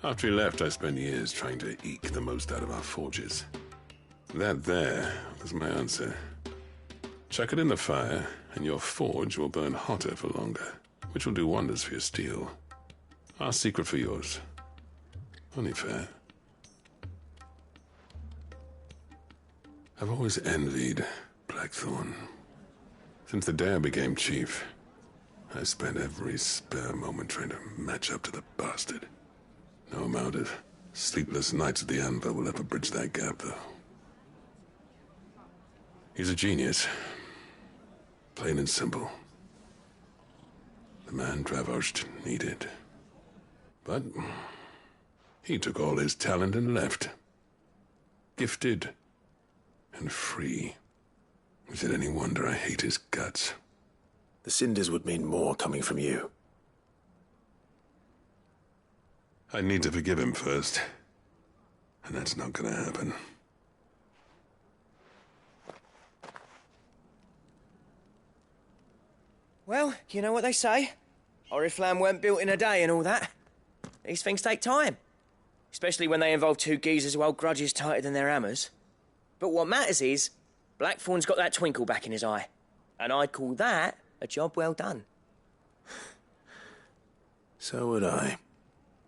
After he left, I spent years trying to eke the most out of our forges. That there was my answer. Chuck it in the fire, and your forge will burn hotter for longer, which will do wonders for your steel. Our secret for yours. Only fair. I've always envied Blackthorn. Since the day I became chief, I spent every spare moment trying to match up to the bastard. No amount of sleepless nights at the anvil will ever bridge that gap, though. He's a genius. Plain and simple. The man Dravost needed. But he took all his talent and left. Gifted and free. Is it any wonder I hate his guts? The cinders would mean more coming from you. I need to forgive him first. And that's not gonna happen. Well, you know what they say. Oriflamme weren't built in a day and all that. These things take time. Especially when they involve two geezers who hold grudges tighter than their hammers. But what matters is, Blackthorn's got that twinkle back in his eye. And I'd call that a job well done. So would I.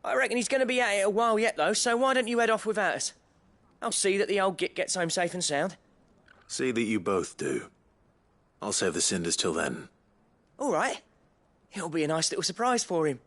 I reckon he's going to be at it a while yet, though, so why don't you head off without us? I'll see that the old git gets home safe and sound. See that you both do. I'll save the cinders till then. All right. It'll be a nice little surprise for him.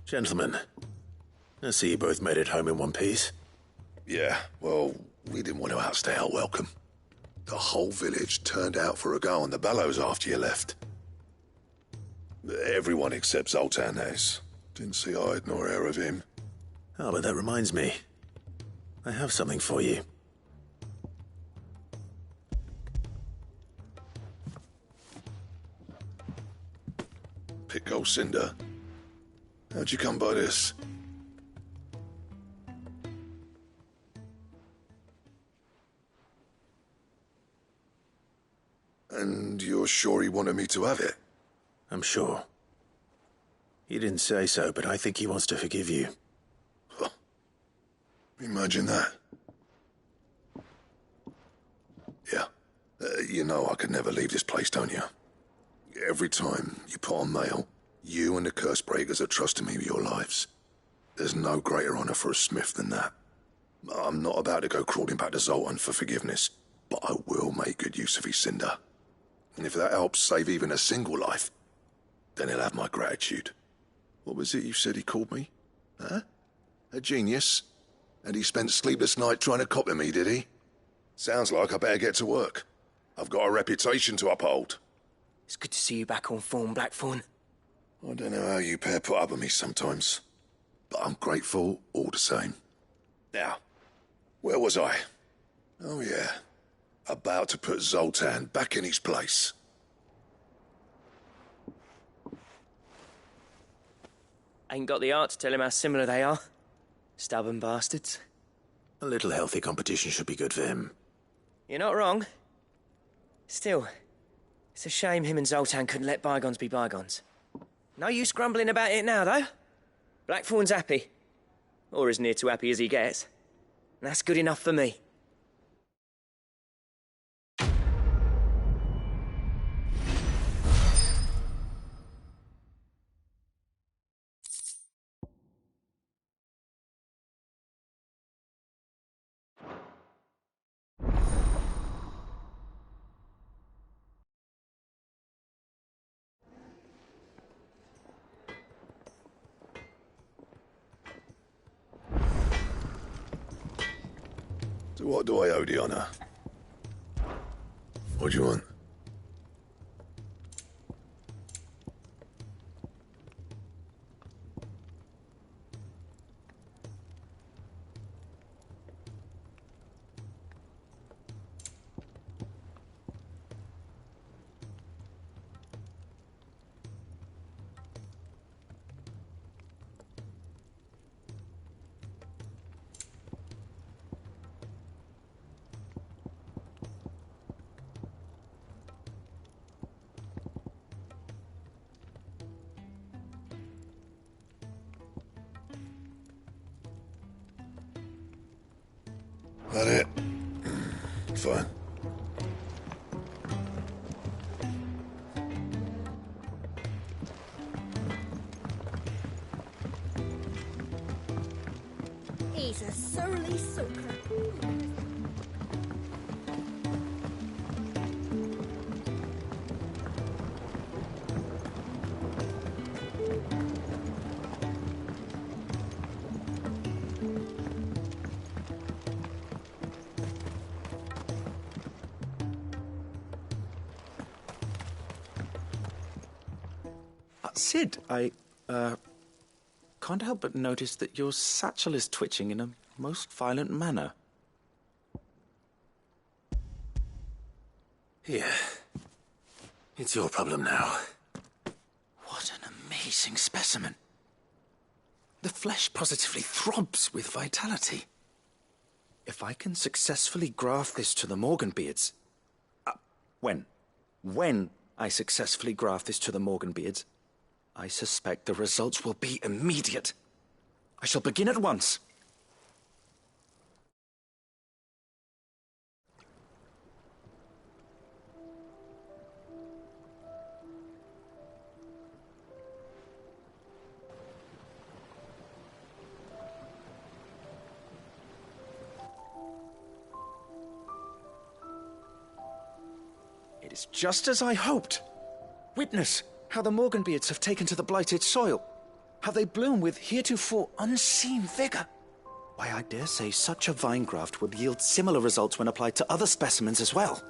Gentlemen, I see you both made it home in one piece. Yeah, well, we didn't want to outstay our welcome. The whole village turned out for a go on the bellows after you left. Everyone except Zoltan has. Didn't see hide nor hair of him. Oh, but that reminds me. I have something for you. Pico Cinder. How'd you come by this? And you're sure he wanted me to have it? I'm sure. He didn't say so, but I think he wants to forgive you. Huh. Imagine that. Yeah. You know I could never leave this place, don't you? Every time you put on mail, you and the curse breakers are trusting me with your lives. There's no greater honor for a smith than that. I'm not about to go crawling back to Zoltan for forgiveness, but I will make good use of his cinder. And if that helps save even a single life, then he'll have my gratitude. What was it you said he called me? Huh? A genius? And he spent sleepless night trying to copy me, did he? Sounds like I better get to work. I've got a reputation to uphold. It's good to see you back on form, Blackthorn. I don't know how you pair put up with me sometimes, but I'm grateful all the same. Now, where was I? Oh yeah, about to put Zoltan back in his place. Ain't got the art to tell him how similar they are. Stubborn bastards. A little healthy competition should be good for him. You're not wrong. Still, it's a shame him and Zoltan couldn't let bygones be bygones. No use grumbling about it now, though. Blackthorn's happy. Or as near to happy as he gets. And that's good enough for me. So what do I owe the honour? What do you want? That it? Fine. He's a surly sucker. Sid, I can't help but notice that your satchel is twitching in a most violent manner. Yeah. It's your problem now. What an amazing specimen. The flesh positively throbs with vitality. If I can successfully graft this to the Morganbeards... When I successfully graft this to the Morganbeards, I suspect the results will be immediate. I shall begin at once. It is just as I hoped. Witness how the Morganbeards have taken to the blighted soil. How they bloom with heretofore unseen vigor. Why, I dare say such a vine graft would yield similar results when applied to other specimens as well.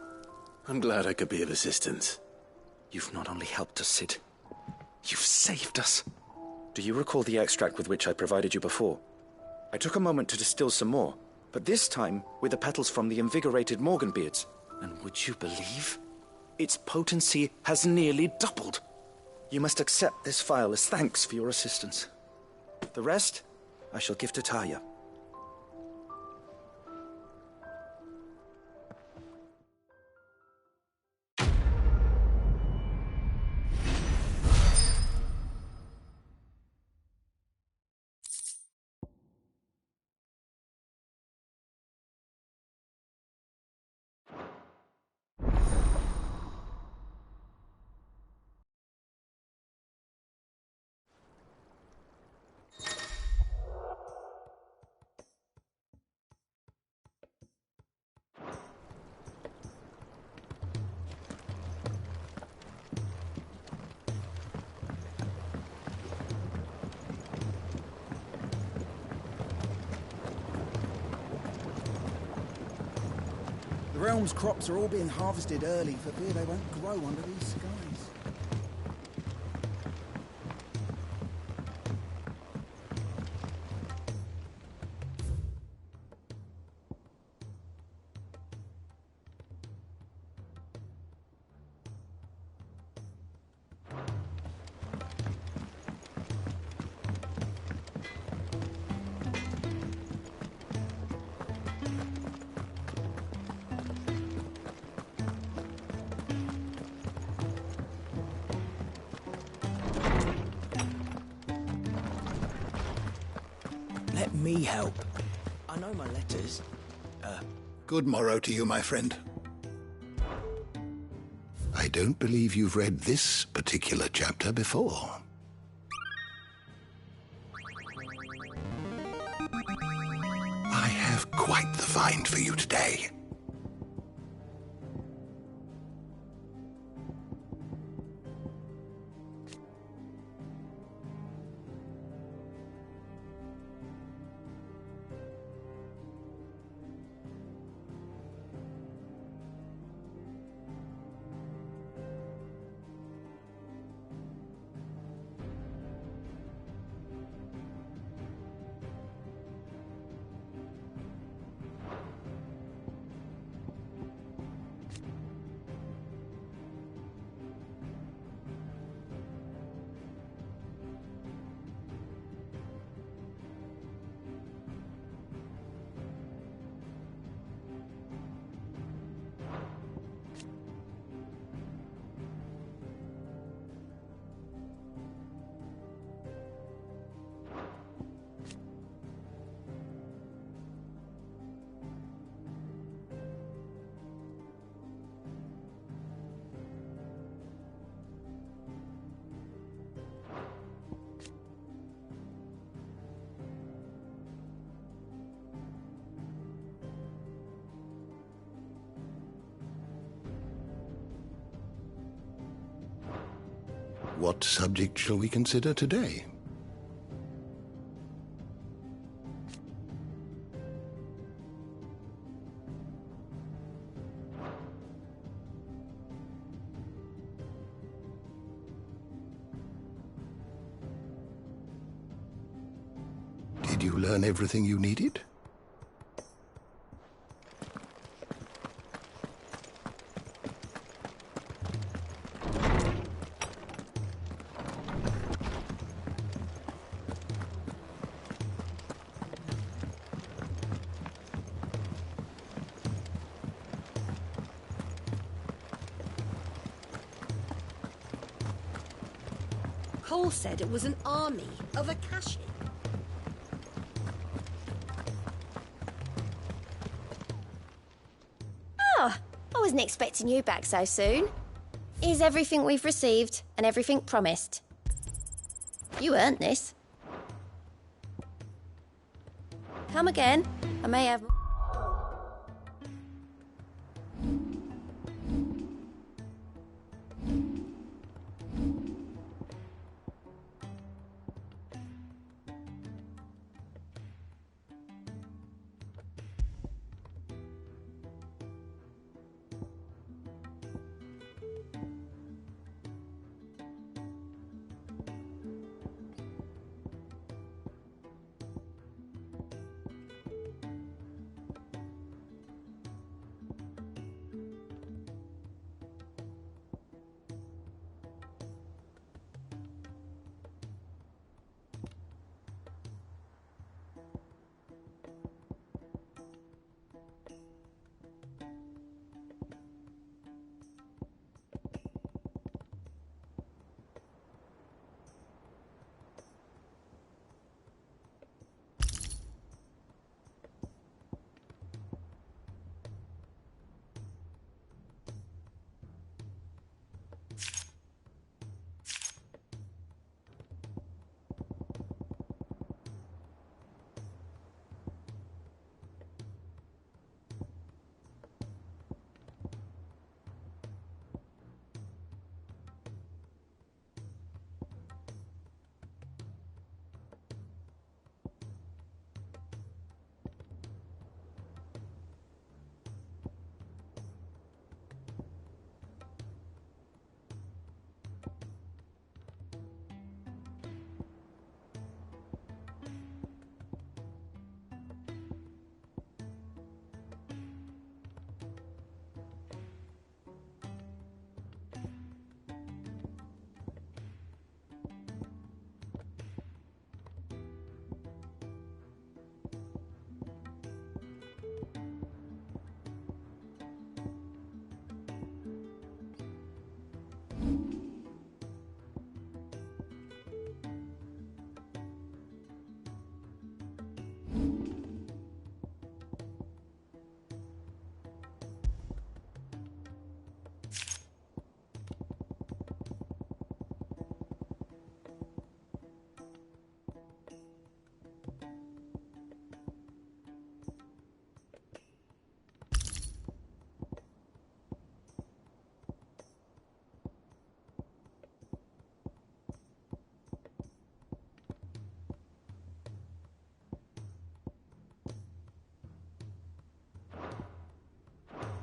I'm glad I could be of assistance. You've not only helped us, Sid, you've saved us. Do you recall the extract with which I provided you before? I took a moment to distill some more, but this time with the petals from the invigorated Morganbeards. And would you believe? Its potency has nearly doubled. You must accept this phial as thanks for your assistance. The rest, I shall give to Taya. The realm's crops are all being harvested early for fear they won't grow under these skies. Let me help. I know my letters. Good morrow to you, my friend. I don't believe you've read this particular chapter before. I have quite the find for you today. What subject shall we consider today? Did you learn everything you needed? Cole said it was an army of Akashi. Ah, I wasn't expecting you back so soon. Here's everything we've received and everything promised. You earned this. Come again. I may have...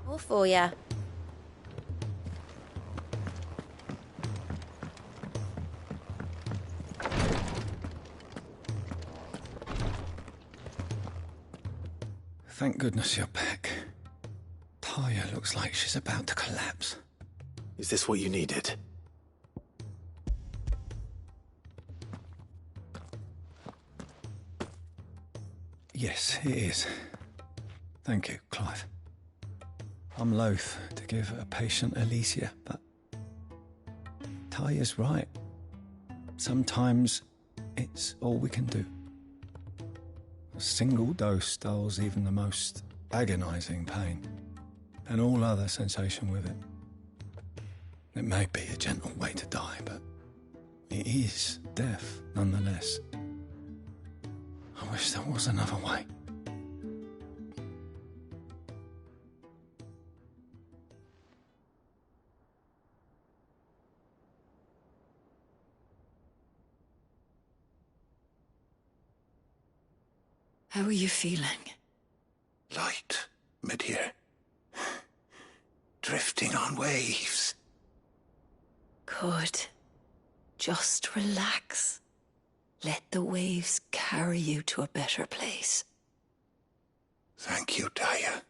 All for ya. Thank goodness you're back. Taya looks like she's about to collapse. Is this what you needed? Yes, it is. Thank you, Clive. I'm loath to give a patient Alicia, but Taya's right. Sometimes it's all we can do. A single dose dulls even the most agonizing pain, and all other sensation with it. It may be a gentle way to die, but it is death nonetheless. I wish there was another way. How are you feeling? Light, mid-here. Drifting on waves. Good. Just relax. Let the waves carry you to a better place. Thank you, Daya.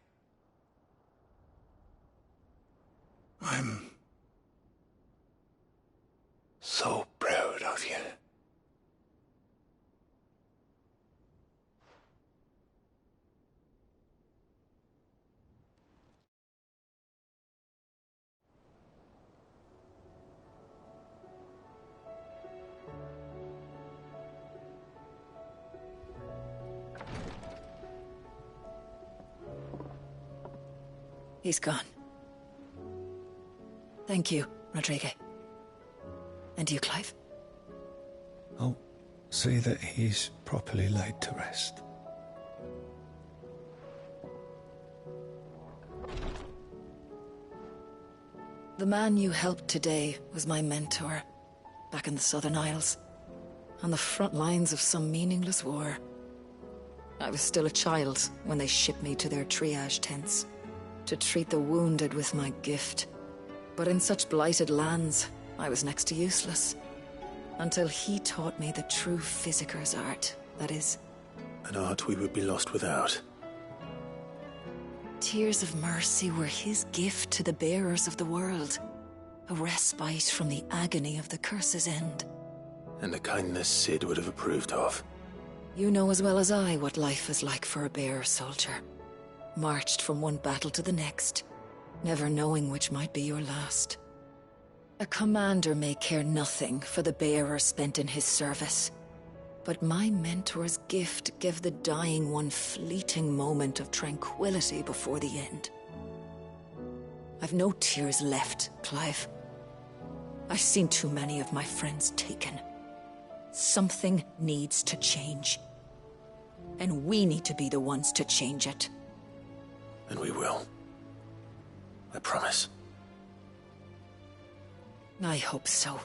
I'm so proud of you. He's gone. Thank you, Rodrigo. And you, Clive? I'll see that he's properly laid to rest. The man you helped today was my mentor, back in the Southern Isles, on the front lines of some meaningless war. I was still a child when they shipped me to their triage tents, to treat the wounded with my gift. But in such blighted lands, I was next to useless. Until he taught me the true physicker's art, that is. An art we would be lost without. Tears of mercy were his gift to the bearers of the world. A respite from the agony of the curse's end. And a kindness Sid would have approved of. You know as well as I what life is like for a bearer soldier. Marched from one battle to the next, never knowing which might be your last. A commander may care nothing for the bearer spent in his service, but my mentor's gift gave the dying one fleeting moment of tranquility before the end. I've no tears left, Clive. I've seen too many of my friends taken. Something needs to change. And we need to be the ones to change it. And we will. I promise. I hope so.